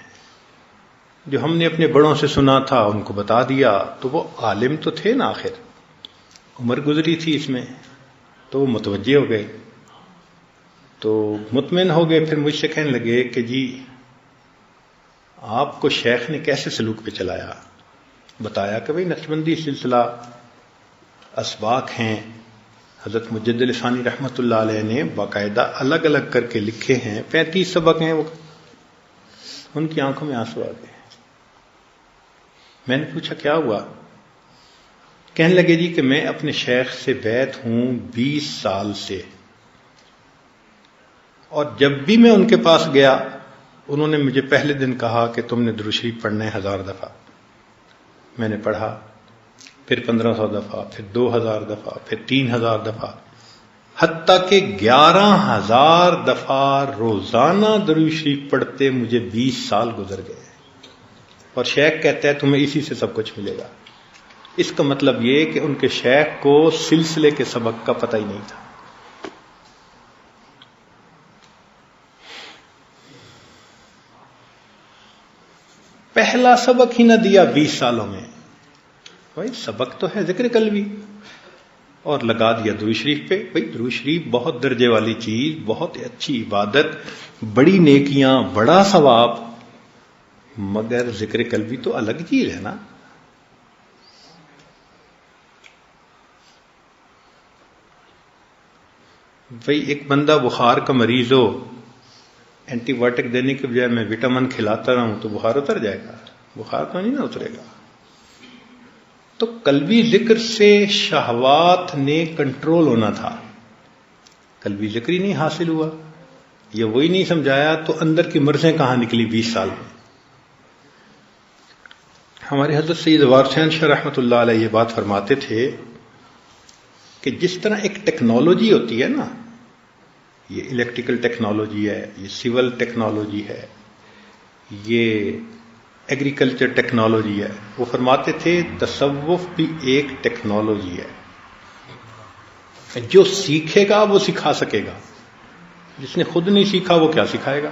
جو ہم نے اپنے بڑوں سے سنا تھا ان کو بتا دیا. تو وہ عالم تو تھے نا، آخر عمر گزری تھی اس میں، تو وہ متوجہ ہو گئے، تو مطمئن ہو گئے. پھر مجھ سے کہنے لگے کہ جی آپ کو شیخ نے کیسے سلوک پہ چلایا؟ بتایا کہ بھئی نقشبندی سلسلہ اسباق ہیں، حضرت مجدد ثانی رحمۃ اللہ علیہ نے باقاعدہ الگ الگ کر کے لکھے ہیں، 35 سبق ہیں. وہ ان کی آنکھوں میں آنسو آ گئے. میں نے پوچھا کیا ہوا؟ کہنے لگے جی کہ میں اپنے شیخ سے بیعت ہوں 20 سال سے، اور جب بھی میں ان کے پاس گیا انہوں نے مجھے پہلے دن کہا کہ تم نے درود شریف پڑھنا ہے 1000 دفعہ. میں نے پڑھا، پھر 1500 دفعہ، پھر 2000 دفعہ، پھر 3000 دفعہ، حتیٰ کہ 11000 دفعہ روزانہ درود شریف پڑھتے مجھے 20 سال گزر گئے. اور شیخ کہتا ہے تمہیں اسی سے سب کچھ ملے گا. اس کا مطلب یہ کہ ان کے شیخ کو سلسلے کے سبق کا پتہ ہی نہیں تھا. پہلا سبق ہی نہ دیا 20 سالوں میں. بھائی سبق تو ہے ذکر قلبی، اور لگا دیا درود شریف پہ. بھائی درود شریف بہت درجے والی چیز، بہت اچھی عبادت، بڑی نیکیاں، بڑا ثواب، مگر ذکر قلبی تو الگ چیز ہے نا. بھائی ایک بندہ بخار کا مریض ہو، اینٹی بایوٹک دینے کے بجائے میں وٹامن کھلاتا رہا ہوں تو بخار اتر جائے گا؟ بخار تو نہیں نا اترے گا. تو قلبی ذکر سے شہوات نے کنٹرول ہونا تھا، قلبی ذکر ہی نہیں حاصل ہوا، یا وہی نہیں سمجھایا، تو اندر کی مرضیں کہاں نکلی 20 سال میں. ہمارے حضرت سید وار حسین شاہ رحمۃ اللہ علیہ یہ بات فرماتے تھے کہ جس طرح ایک ٹیکنالوجی ہوتی ہے نا، یہ الیکٹریکل ٹیکنالوجی ہے، یہ سول ٹیکنالوجی ہے، یہ ایگریکلچر ٹیکنالوجی ہے، وہ فرماتے تھے تصوف بھی ایک ٹیکنالوجی ہے. جو سیکھے گا وہ سکھا سکے گا، جس نے خود نہیں سیکھا وہ کیا سکھائے گا؟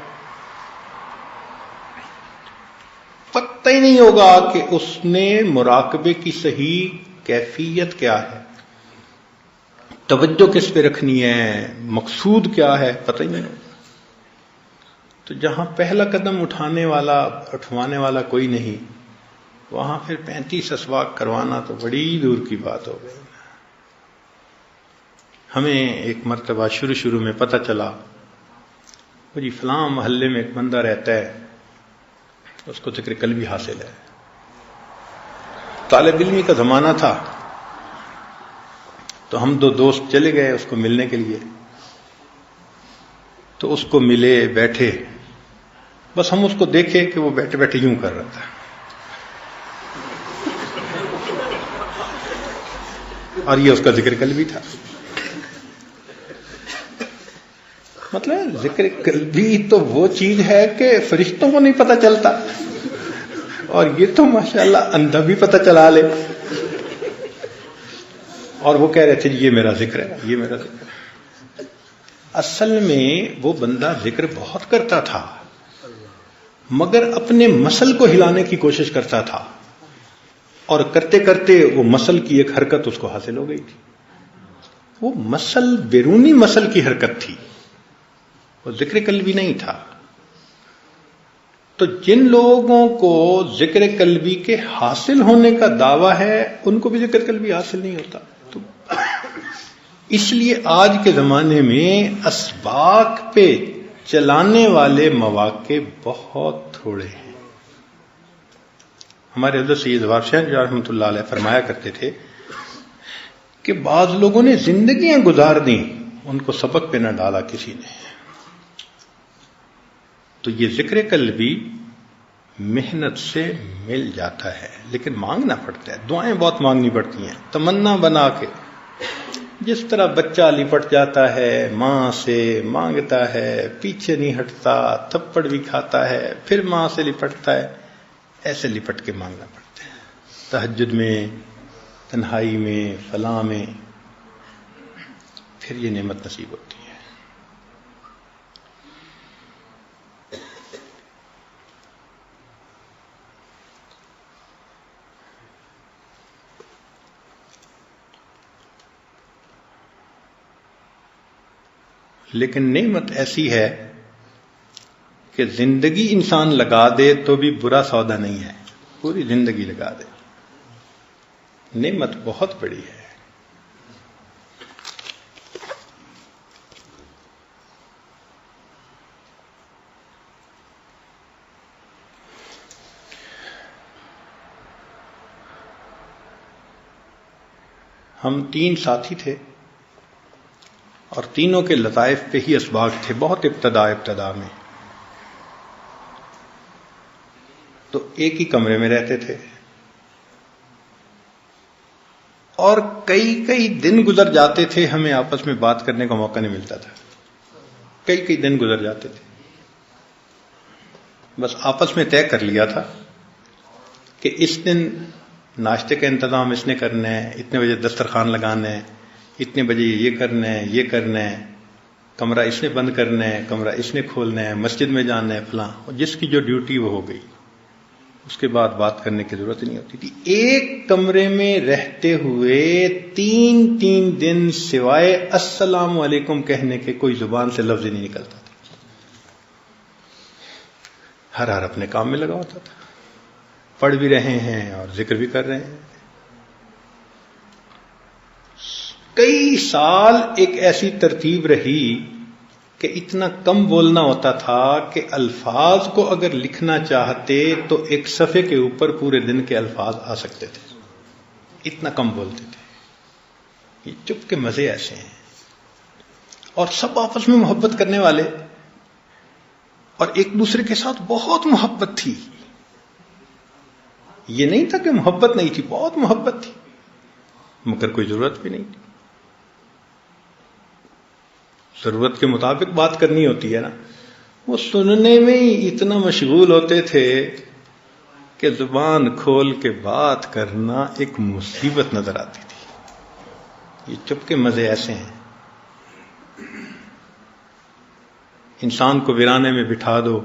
پتہ ہی نہیں ہوگا کہ اس نے مراقبے کی صحیح کیفیت کیا ہے، توجہ کس پہ رکھنی ہے، مقصود کیا ہے، پتہ ہی نہیں ہوگا۔ تو جہاں پہلا قدم اٹھوانے والا کوئی نہیں، وہاں پھر 35 اسواق کروانا تو بڑی دور کی بات ہو گئی۔ ہمیں ایک مرتبہ شروع میں پتہ چلا وہ جی فلاں محلے میں ایک بندہ رہتا ہے، اس کو ذکر قلبی حاصل ہے۔ طالب علمی کا زمانہ تھا، تو ہم 2 دوست چلے گئے اس کو ملنے کے لیے۔ تو اس کو ملے، بیٹھے، بس ہم اس کو دیکھے کہ وہ بیٹھے بیٹھے یوں کر رہا تھا، اور یہ اس کا ذکر قلبی تھا۔ مطلب ذکر قلبی تو وہ چیز ہے کہ فرشتوں کو نہیں پتہ چلتا، اور یہ تو ماشاءاللہ اندھا بھی پتہ چلا لے۔ اور وہ کہہ رہے تھے یہ میرا ذکر ہے، یہ میرا ذکر ہے۔ اصل میں وہ بندہ ذکر بہت کرتا تھا، مگر اپنے مسل کو ہلانے کی کوشش کرتا تھا، اور کرتے کرتے وہ مسل کی ایک حرکت اس کو حاصل ہو گئی تھی۔ وہ مسل بیرونی مسل کی حرکت تھی، وہ ذکر قلبی نہیں تھا۔ تو جن لوگوں کو ذکر قلبی کے حاصل ہونے کا دعویٰ ہے ان کو بھی ذکر قلبی حاصل نہیں ہوتا۔ تو اس لیے آج کے زمانے میں اسباق پہ چلانے والے مواقع بہت تھوڑے ہیں۔ ہمارے حضرت سید ظفار شاہ رحمۃ اللہ علیہ فرمایا کرتے تھے کہ بعض لوگوں نے زندگیاں گزار دیں، ان کو سبق پہ نہ ڈالا کسی نے۔ تو یہ ذکر قلبی محنت سے مل جاتا ہے، لیکن مانگنا پڑتا ہے، دعائیں بہت مانگنی پڑتی ہیں، تمنا بنا کے۔ جس طرح بچہ لپٹ جاتا ہے ماں سے، مانگتا ہے، پیچھے نہیں ہٹتا، تھپڑ بھی کھاتا ہے، پھر ماں سے لپٹتا ہے، ایسے لپٹ کے مانگنا پڑتا ہے، تہجد میں، تنہائی میں، فلاں میں، پھر یہ نعمت نصیب ہوتی ہے۔ لیکن نعمت ایسی ہے کہ زندگی انسان لگا دے تو بھی برا سودا نہیں ہے، پوری زندگی لگا دے، نعمت بہت بڑی ہے۔ ہم 3 ساتھی تھے، اور تینوں کے لطائف پہ ہی اسباق تھے، بہت ابتدا میں۔ تو ایک ہی کمرے میں رہتے تھے، اور کئی دن گزر جاتے تھے، ہمیں آپس میں بات کرنے کا موقع نہیں ملتا تھا، کئی دن گزر جاتے تھے۔ بس آپس میں طے کر لیا تھا کہ اس دن ناشتے کا انتظام اس نے کرنا ہے، اتنے بجے دسترخوان لگانا ہے، اتنے بجے یہ کرنا ہے، یہ کرنا ہے، کمرہ اس نے بند کرنا ہے، کمرہ اس نے کھولنا ہے، مسجد میں جانا ہے، فلاں، جس کی جو ڈیوٹی وہ ہو گئی، اس کے بعد بات کرنے کی ضرورت نہیں ہوتی تھی۔ ایک کمرے میں رہتے ہوئے 3 دن سوائے السلام علیکم کہنے کے کوئی زبان سے لفظ نہیں نکلتا تھا، ہر اپنے کام میں لگا ہوتا تھا، پڑھ بھی رہے ہیں اور ذکر بھی کر رہے ہیں۔ کئی سال ایک ایسی ترتیب رہی کہ اتنا کم بولنا ہوتا تھا کہ الفاظ کو اگر لکھنا چاہتے تو ایک صفحے کے اوپر پورے دن کے الفاظ آ سکتے تھے، اتنا کم بولتے تھے۔ یہ چپ کے مزے ایسے ہیں، اور سب آپس میں محبت کرنے والے، اور ایک دوسرے کے ساتھ بہت محبت تھی۔ یہ نہیں تھا کہ محبت نہیں تھی، بہت محبت تھی، مگر کوئی ضرورت بھی نہیں تھی۔ ضرورت کے مطابق بات کرنی ہوتی ہے نا، وہ سننے میں ہی اتنا مشغول ہوتے تھے کہ زبان کھول کے بات کرنا ایک مصیبت نظر آتی تھی۔ یہ چپ کے مزے ایسے ہیں، انسان کو ویرانے میں بٹھا دو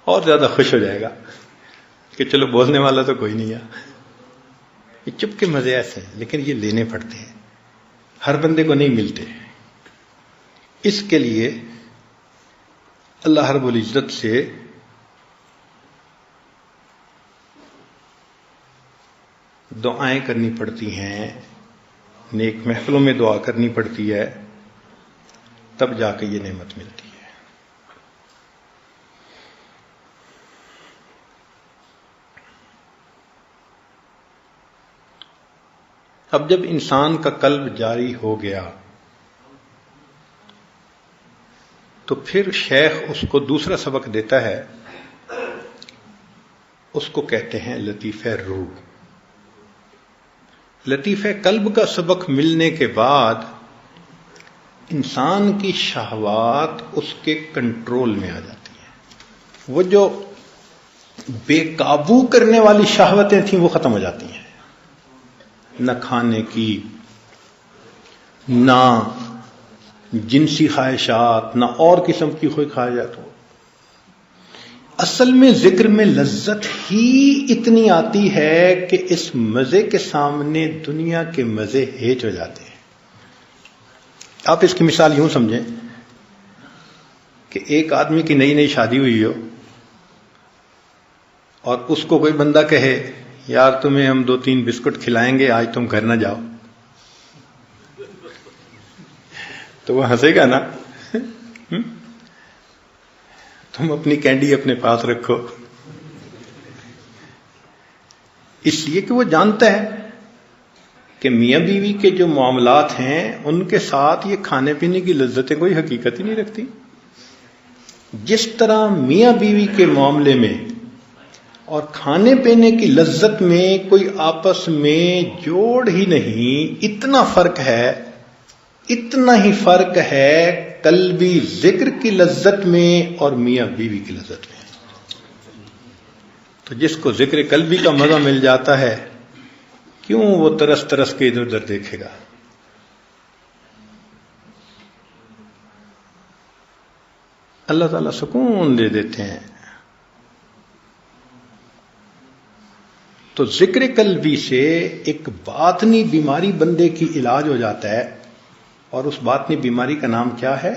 اور زیادہ خوش ہو جائے گا کہ چلو بولنے والا تو کوئی نہیں ہے. یہ چپ کے مزے ایسے ہیں، لیکن یہ لینے پڑتے ہیں، ہر بندے کو نہیں ملتے. اس کے لیے اللہ رب العزت سے دعائیں کرنی پڑتی ہیں، نیک محفلوں میں دعا کرنی پڑتی ہے، تب جا کے یہ نعمت ملتی ہے. اب جب انسان کا قلب جاری ہو گیا تو پھر شیخ اس کو دوسرا سبق دیتا ہے، اس کو کہتے ہیں لطیفہ روح. لطیفہ قلب کا سبق ملنے کے بعد انسان کی شہوات اس کے کنٹرول میں آ جاتی ہیں. وہ جو بے قابو کرنے والی شہوتیں تھیں وہ ختم ہو جاتی ہیں، نہ کھانے کی، نہ جنسی خواہشات، نہ اور قسم کی کوئی خواہشات. اصل میں ذکر میں لذت ہی اتنی آتی ہے کہ اس مزے کے سامنے دنیا کے مزے ہیچ ہو جاتے ہیں. آپ اس کی مثال یوں سمجھیں کہ ایک آدمی کی نئی نئی شادی ہوئی ہو اور اس کو کوئی بندہ کہے یار تمہیں ہم 2-3 بسکٹ کھلائیں گے، آج تم گھر نہ جاؤ، تو وہ ہنسے گا نا. تم اپنی کینڈی اپنے پاس رکھو، اس لیے کہ وہ جانتا ہے کہ میاں بیوی کے جو معاملات ہیں ان کے ساتھ یہ کھانے پینے کی لذتیں کوئی حقیقت ہی نہیں رکھتی. جس طرح میاں بیوی کے معاملے میں اور کھانے پینے کی لذت میں کوئی آپس میں جوڑ ہی نہیں، اتنا فرق ہے، اتنا ہی فرق ہے قلبی ذکر کی لذت میں اور میاں بیوی کی لذت میں. تو جس کو ذکر قلبی کا مزہ مل جاتا ہے، کیوں وہ ترس ترس کے ادھر ادھر دیکھے گا؟ اللہ تعالیٰ سکون دے دیتے ہیں. تو ذکر قلبی سے ایک باطنی بیماری بندے کی علاج ہو جاتا ہے، اور اس باطنی بیماری کا نام کیا ہے؟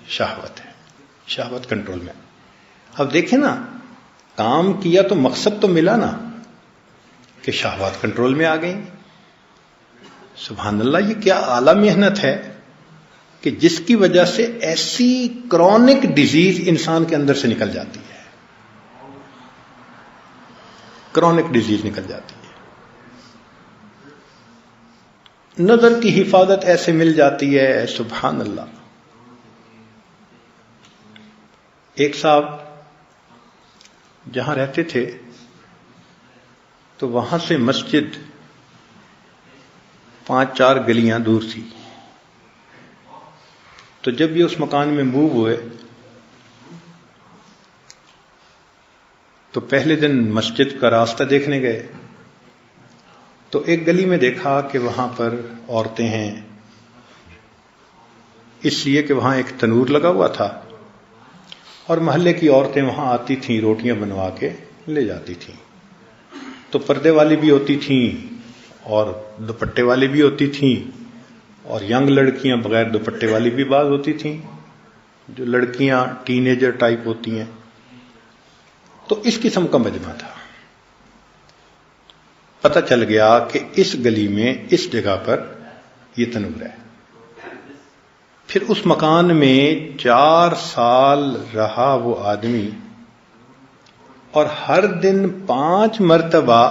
شہوت ہے. شہوت کنٹرول میں. اب دیکھیں نا، کام کیا تو مقصد تو ملا نا کہ شہوات کنٹرول میں آ گئی. سبحان اللہ، یہ کیا اعلیٰ محنت ہے کہ جس کی وجہ سے ایسی کرونک ڈیزیز انسان کے اندر سے نکل جاتی ہے. کرونک ڈیزیز نکل جاتی ہے. نظر کی حفاظت ایسے مل جاتی ہے، سبحان اللہ. ایک صاحب جہاں رہتے تھے تو وہاں سے مسجد 5-4 گلیاں دور تھی. تو جب یہ اس مکان میں موو ہوئے تو پہلے دن مسجد کا راستہ دیکھنے گئے تو ایک گلی میں دیکھا کہ وہاں پر عورتیں ہیں، اس لیے کہ وہاں ایک تنور لگا ہوا تھا اور محلے کی عورتیں وہاں آتی تھیں، روٹیاں بنوا کے لے جاتی تھیں. تو پردے والی بھی ہوتی تھیں اور دوپٹے والی بھی ہوتی تھیں، اور ینگ لڑکیاں بغیر دوپٹے والی بھی بعض ہوتی تھیں، جو لڑکیاں ٹین ایجر ٹائپ ہوتی ہیں. تو اس قسم کا مجمع تھا. پتہ چل گیا کہ اس گلی میں اس جگہ پر یہ تنور ہے. پھر اس مکان میں 4 سال رہا وہ آدمی، اور ہر دن 5 مرتبہ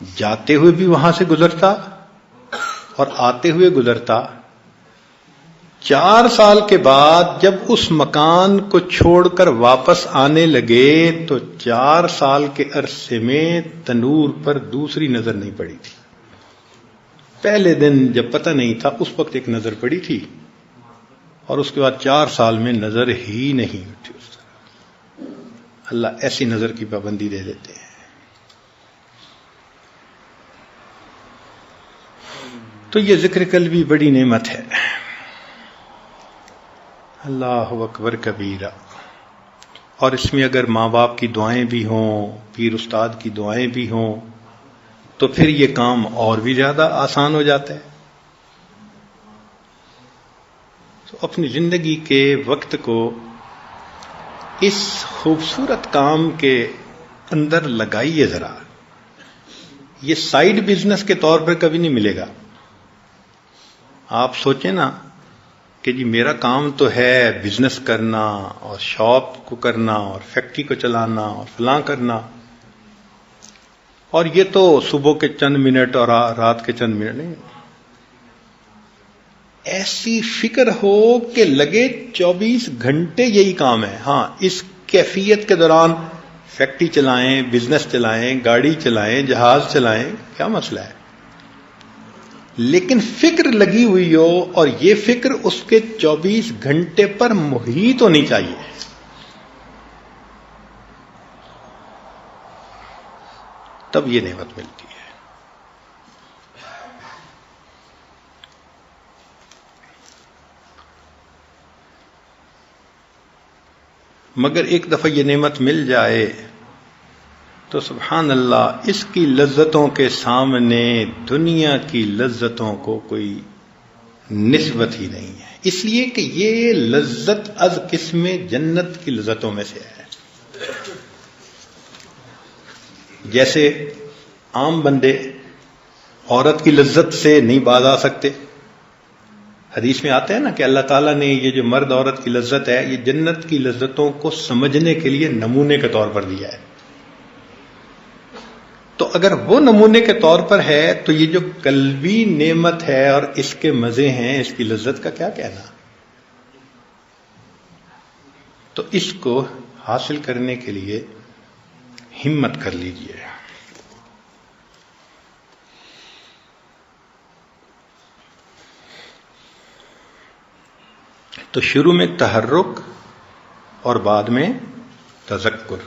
جاتے ہوئے بھی وہاں سے گزرتا اور آتے ہوئے گزرتا. 4 سال کے بعد جب اس مکان کو چھوڑ کر واپس آنے لگے تو 4 سال کے عرصے میں تنور پر دوسری نظر نہیں پڑی تھی. پہلے دن جب پتہ نہیں تھا اس وقت ایک نظر پڑی تھی، اور اس کے بعد 4 سال میں نظر ہی نہیں اٹھی. اللہ ایسی نظر کی پابندی دے دیتے ہیں. تو یہ ذکر قلبی بڑی نعمت ہے. اللہ اکبر کبیرہ. اور اس میں اگر ماں باپ کی دعائیں بھی ہوں، پیر استاد کی دعائیں بھی ہوں، تو پھر یہ کام اور بھی زیادہ آسان ہو جاتا ہے. تو اپنی زندگی کے وقت کو اس خوبصورت کام کے اندر لگائیے ذرا. یہ سائیڈ بزنس کے طور پر کبھی نہیں ملے گا. آپ سوچیں نا کہ جی میرا کام تو ہے بزنس کرنا اور شاپ کو کرنا اور فیکٹری کو چلانا اور فلاں کرنا، اور یہ تو صبح کے چند منٹ اور رات کے چند منٹ نہیں. ایسی فکر ہو کہ لگے 24 گھنٹے یہی کام ہے. ہاں، اس کیفیت کے دوران فیکٹری چلائیں، بزنس چلائیں، گاڑی چلائیں، جہاز چلائیں، کیا مسئلہ ہے؟ لیکن فکر لگی ہوئی ہو، اور یہ فکر اس کے 24 گھنٹے پر محیط ہونی چاہیے. تب یہ نعمت ملتی ہے. مگر ایک دفعہ یہ نعمت مل جائے تو سبحان اللہ، اس کی لذتوں کے سامنے دنیا کی لذتوں کو کوئی نسبت ہی نہیں ہے. اس لیے کہ یہ لذت از قسم جنت کی لذتوں میں سے ہے. جیسے عام بندے عورت کی لذت سے نہیں باز آ سکتے. حدیث میں آتا ہے نا کہ اللہ تعالیٰ نے یہ جو مرد عورت کی لذت ہے، یہ جنت کی لذتوں کو سمجھنے کے لیے نمونے کے طور پر دیا ہے. تو اگر وہ نمونے کے طور پر ہے تو یہ جو قلبی نعمت ہے اور اس کے مزے ہیں، اس کی لذت کا کیا کہنا. تو اس کو حاصل کرنے کے لیے ہمت کر لیجئے. تو شروع میں تحرک اور بعد میں تذکر.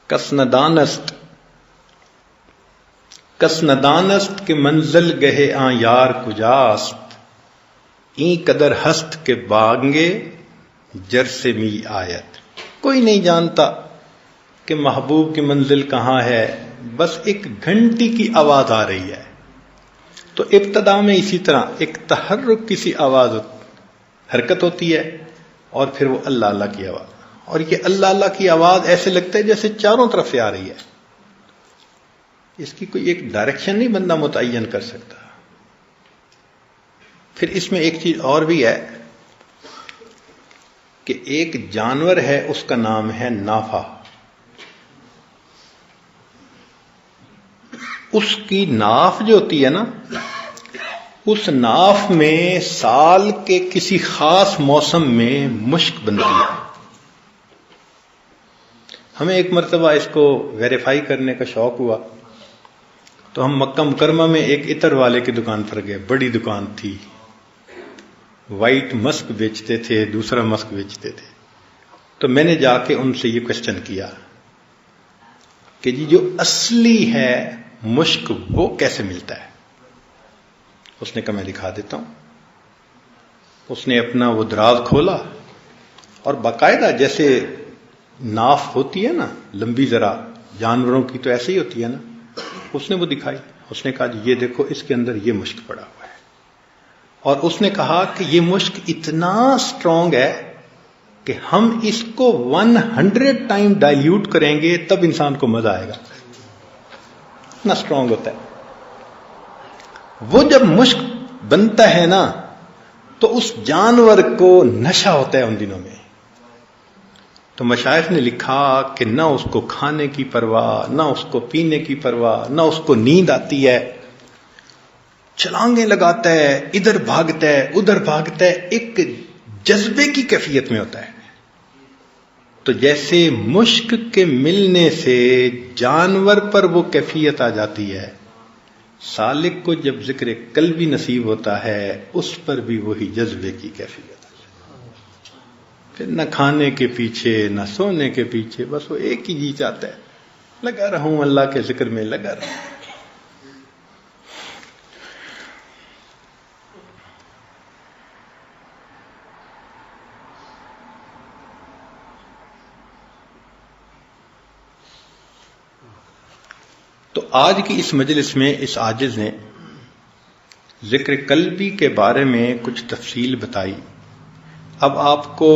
کس ندانست کے منزل گہے آں یار کجاست، این قدر ہست کے بانگے جر سے می آیت. کوئی نہیں جانتا کہ محبوب کی منزل کہاں ہے، بس ایک گھنٹی کی آواز آ رہی ہے. تو ابتدا میں اسی طرح ایک تحرک، کسی آواز حرکت ہوتی ہے، اور پھر وہ اللہ اللہ کی آواز. اور یہ اللہ اللہ کی آواز ایسے لگتا ہے جیسے چاروں طرف سے آ رہی ہے. اس کی کوئی ایک ڈائریکشن نہیں بندہ متعین کر سکتا. پھر اس میں ایک چیز اور بھی ہے کہ ایک جانور ہے، اس کا نام ہے نافہ. اس کی ناف جو ہوتی ہے نا، اس ناف میں سال کے کسی خاص موسم میں مشک بنتی ہے. ہمیں ایک مرتبہ اس کو ویریفائی کرنے کا شوق ہوا تو ہم مکہ مکرمہ میں ایک عطر والے کی دکان پر گئے. بڑی دکان تھی، وائٹ مسک بیچتے تھے، دوسرا مسک بیچتے تھے. تو میں نے جا کے ان سے یہ کوشچن کیا کہ جی جو اصلی ہے مشک وہ کیسے ملتا ہے؟ اس نے کہا میں دکھا دیتا ہوں. اس نے اپنا وہ دراز کھولا اور باقاعدہ جیسے ناف ہوتی ہے نا لمبی، ذرا جانوروں کی تو ایسے ہی ہوتی ہے نا، اس نے وہ دکھائی. اس نے کہا جی یہ دیکھو، اس کے اندر یہ مشک پڑا ہوا ہے. اور اس نے کہا کہ یہ مشک اتنا اسٹرانگ ہے کہ ہم اس کو 100 ٹائم ڈائلیوٹ کریں گے تب انسان کو مزہ آئے گا. اتنا اسٹرانگ ہوتا ہے. وہ جب مشک بنتا ہے نا تو اس جانور کو نشہ ہوتا ہے ان دنوں میں. تو مشائخ نے لکھا کہ نہ اس کو کھانے کی پرواہ، نہ اس کو پینے کی پرواہ، نہ اس کو نیند آتی ہے. چھلانگیں لگاتا ہے، ادھر بھاگتا ہے ادھر بھاگتا ہے، ایک جذبے کی کیفیت میں ہوتا ہے. تو جیسے مشک کے ملنے سے جانور پر وہ کیفیت آ جاتی ہے، سالک کو جب ذکر قلبی نصیب ہوتا ہے اس پر بھی وہی جذبے کی کیفیت. پھر نہ کھانے کے پیچھے نہ سونے کے پیچھے، بس وہ ایک ہی جی چاہتا ہے لگا رہوں اللہ کے ذکر میں لگا رہوں۔ تو آج کی اس مجلس میں اس عاجز نے ذکر قلبی کے بارے میں کچھ تفصیل بتائی۔ اب آپ کو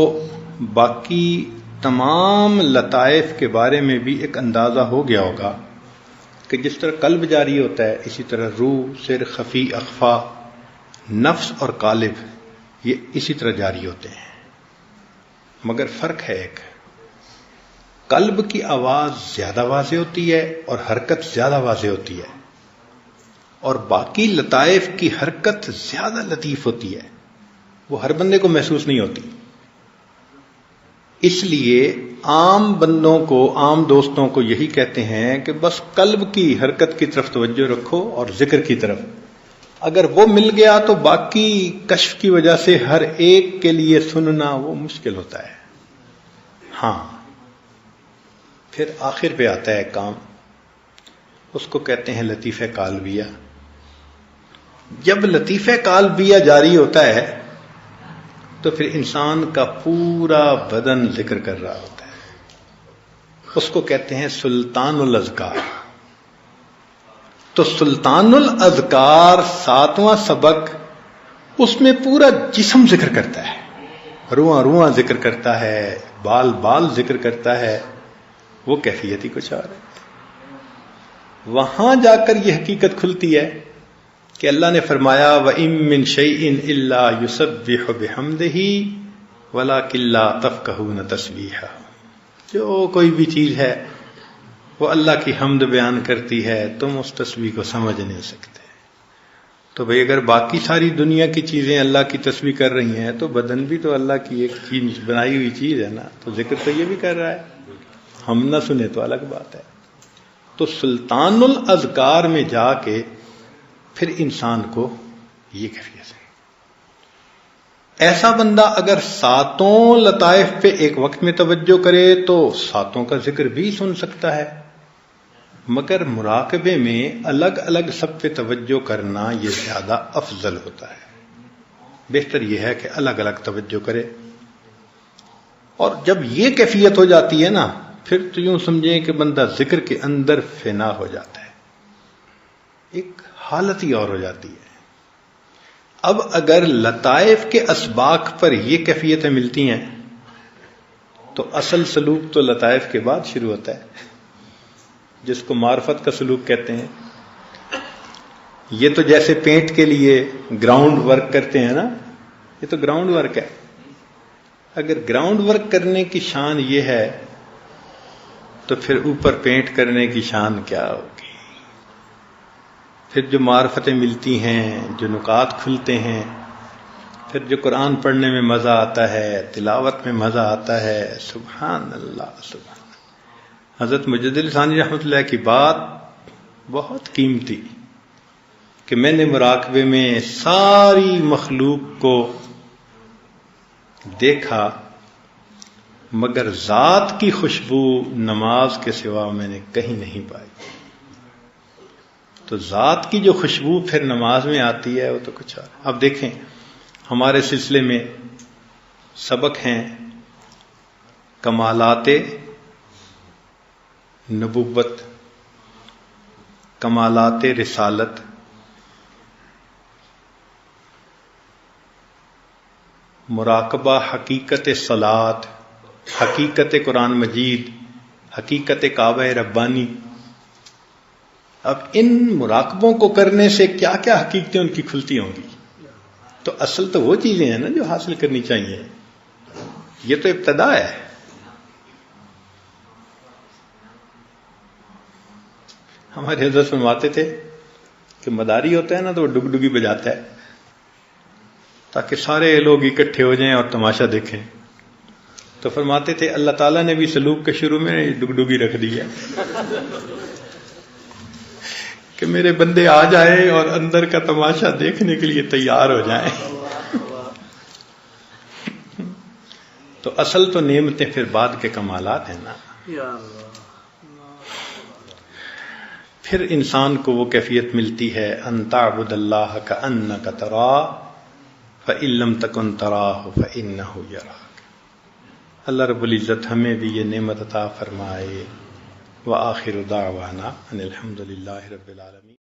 باقی تمام لطائف کے بارے میں بھی ایک اندازہ ہو گیا ہوگا کہ جس طرح قلب جاری ہوتا ہے اسی طرح روح، سر، خفی، اخفا، نفس اور قالب یہ اسی طرح جاری ہوتے ہیں، مگر فرق ہے ایک، قلب کی آواز زیادہ واضح ہوتی ہے اور حرکت زیادہ واضح ہوتی ہے، اور باقی لطائف کی حرکت زیادہ لطیف ہوتی ہے، وہ ہر بندے کو محسوس نہیں ہوتی۔ اس لیے عام بندوں کو، عام دوستوں کو یہی کہتے ہیں کہ بس قلب کی حرکت کی طرف توجہ رکھو اور ذکر کی طرف، اگر وہ مل گیا تو باقی کشف کی وجہ سے ہر ایک کے لیے سننا وہ مشکل ہوتا ہے۔ ہاں پھر آخر پہ آتا ہے کام، اس کو کہتے ہیں لطیفہ قالبیہ۔ جب لطیفہ قالبیہ جاری ہوتا ہے تو پھر انسان کا پورا بدن ذکر کر رہا ہوتا ہے، اس کو کہتے ہیں سلطان الاذکار۔ تو سلطان الاذکار 7واں سبق، اس میں پورا جسم ذکر کرتا ہے، رواں رواں ذکر کرتا ہے، بال بال ذکر کرتا ہے، وہ کیفیت ہی کچھ اور ہے۔ وہاں جا کر یہ حقیقت کھلتی ہے کہ اللہ نے فرمایا وَإِن مِّن شَيْءٍ إِلَّا يُسَبِّحُ بِحَمْدِهِ وَلَٰكِن لَّا تَفْقَهُونَ تَسْبِيحَهُ، جو کوئی بھی چیز ہے وہ اللہ کی حمد بیان کرتی ہے، تم اس تسبیح کو سمجھ نہیں سکتے۔ تو بھئی اگر باقی ساری دنیا کی چیزیں اللہ کی تسبیح کر رہی ہیں تو بدن بھی تو اللہ کی ایک چیز بنائی ہوئی چیز ہے نا، تو ذکر تو یہ بھی کر رہا ہے، ہم نہ سنیں تو الگ بات ہے۔ تو سلطان الاذکار میں جا کے پھر انسان کو یہ کیفیت ہے۔ ایسا بندہ اگر 7 لطائف پہ ایک وقت میں توجہ کرے تو 7 کا ذکر بھی سن سکتا ہے، مگر مراقبے میں الگ الگ سب پہ توجہ کرنا یہ زیادہ افضل ہوتا ہے۔ بہتر یہ ہے کہ الگ الگ توجہ کرے، اور جب یہ کیفیت ہو جاتی ہے نا پھر تو یوں سمجھیں کہ بندہ ذکر کے اندر فنا ہو جاتا ہے، ایک حالت ہی اور ہو جاتی ہے۔ اب اگر لطائف کے اسباق پر یہ کیفیتیں ملتی ہیں تو اصل سلوک تو لطائف کے بعد شروع ہوتا ہے، جس کو معرفت کا سلوک کہتے ہیں۔ یہ تو جیسے پینٹ کے لیے گراؤنڈ ورک کرتے ہیں نا، یہ تو گراؤنڈ ورک ہے۔ اگر گراؤنڈ ورک کرنے کی شان یہ ہے تو پھر اوپر پینٹ کرنے کی شان کیا ہوگی؟ پھر جو معرفتیں ملتی ہیں، جو نکات کھلتے ہیں، پھر جو قرآن پڑھنے میں مزہ آتا ہے، تلاوت میں مزہ آتا ہے، سبحان اللہ سبحان اللہ۔ حضرت مجدد ثانی رحمۃ اللہ کی بات بہت قیمتی کہ میں نے مراقبے میں ساری مخلوق کو دیکھا مگر ذات کی خوشبو نماز کے سوا میں نے کہیں نہیں پائی۔ تو ذات کی جو خوشبو پھر نماز میں آتی ہے وہ تو کچھ اور۔ اب دیکھیں ہمارے سلسلے میں سبق ہیں کمالات نبوت، کمالات رسالت، مراقبہ حقیقت صلاۃ، حقیقت قرآن مجید، حقیقت کعبہ ربانی۔ اب ان مراقبوں کو کرنے سے کیا کیا حقیقتیں ان کی کھلتی ہوں گی؟ تو اصل تو وہ چیزیں ہیں نا جو حاصل کرنی چاہیے، یہ تو ابتدا ہے۔ ہمارے حضرت فرماتے تھے کہ مداری ہوتا ہے نا تو وہ ڈگ ڈگی بجاتا ہے تاکہ سارے لوگ اکٹھے ہو جائیں اور تماشا دیکھیں۔ تو فرماتے تھے اللہ تعالیٰ نے بھی سلوک کے شروع میں ڈگ ڈگی رکھ دی ہے کہ میرے بندے آ جائیں اور اندر کا تماشا دیکھنے کے لیے تیار ہو جائیں۔ تو اصل تو نعمتیں پھر بعد کے کمالات ہیں نا. پھر انسان کو وہ کیفیت ملتی ہے ان تعبد اللہ کأنک تراہ فإن لم تکن تراہ فإنہ یراک. اللہ رب العزت ہمیں بھی یہ نعمت عطا فرمائے. وآخر دعوانا ان الحمد للہ رب العالمین.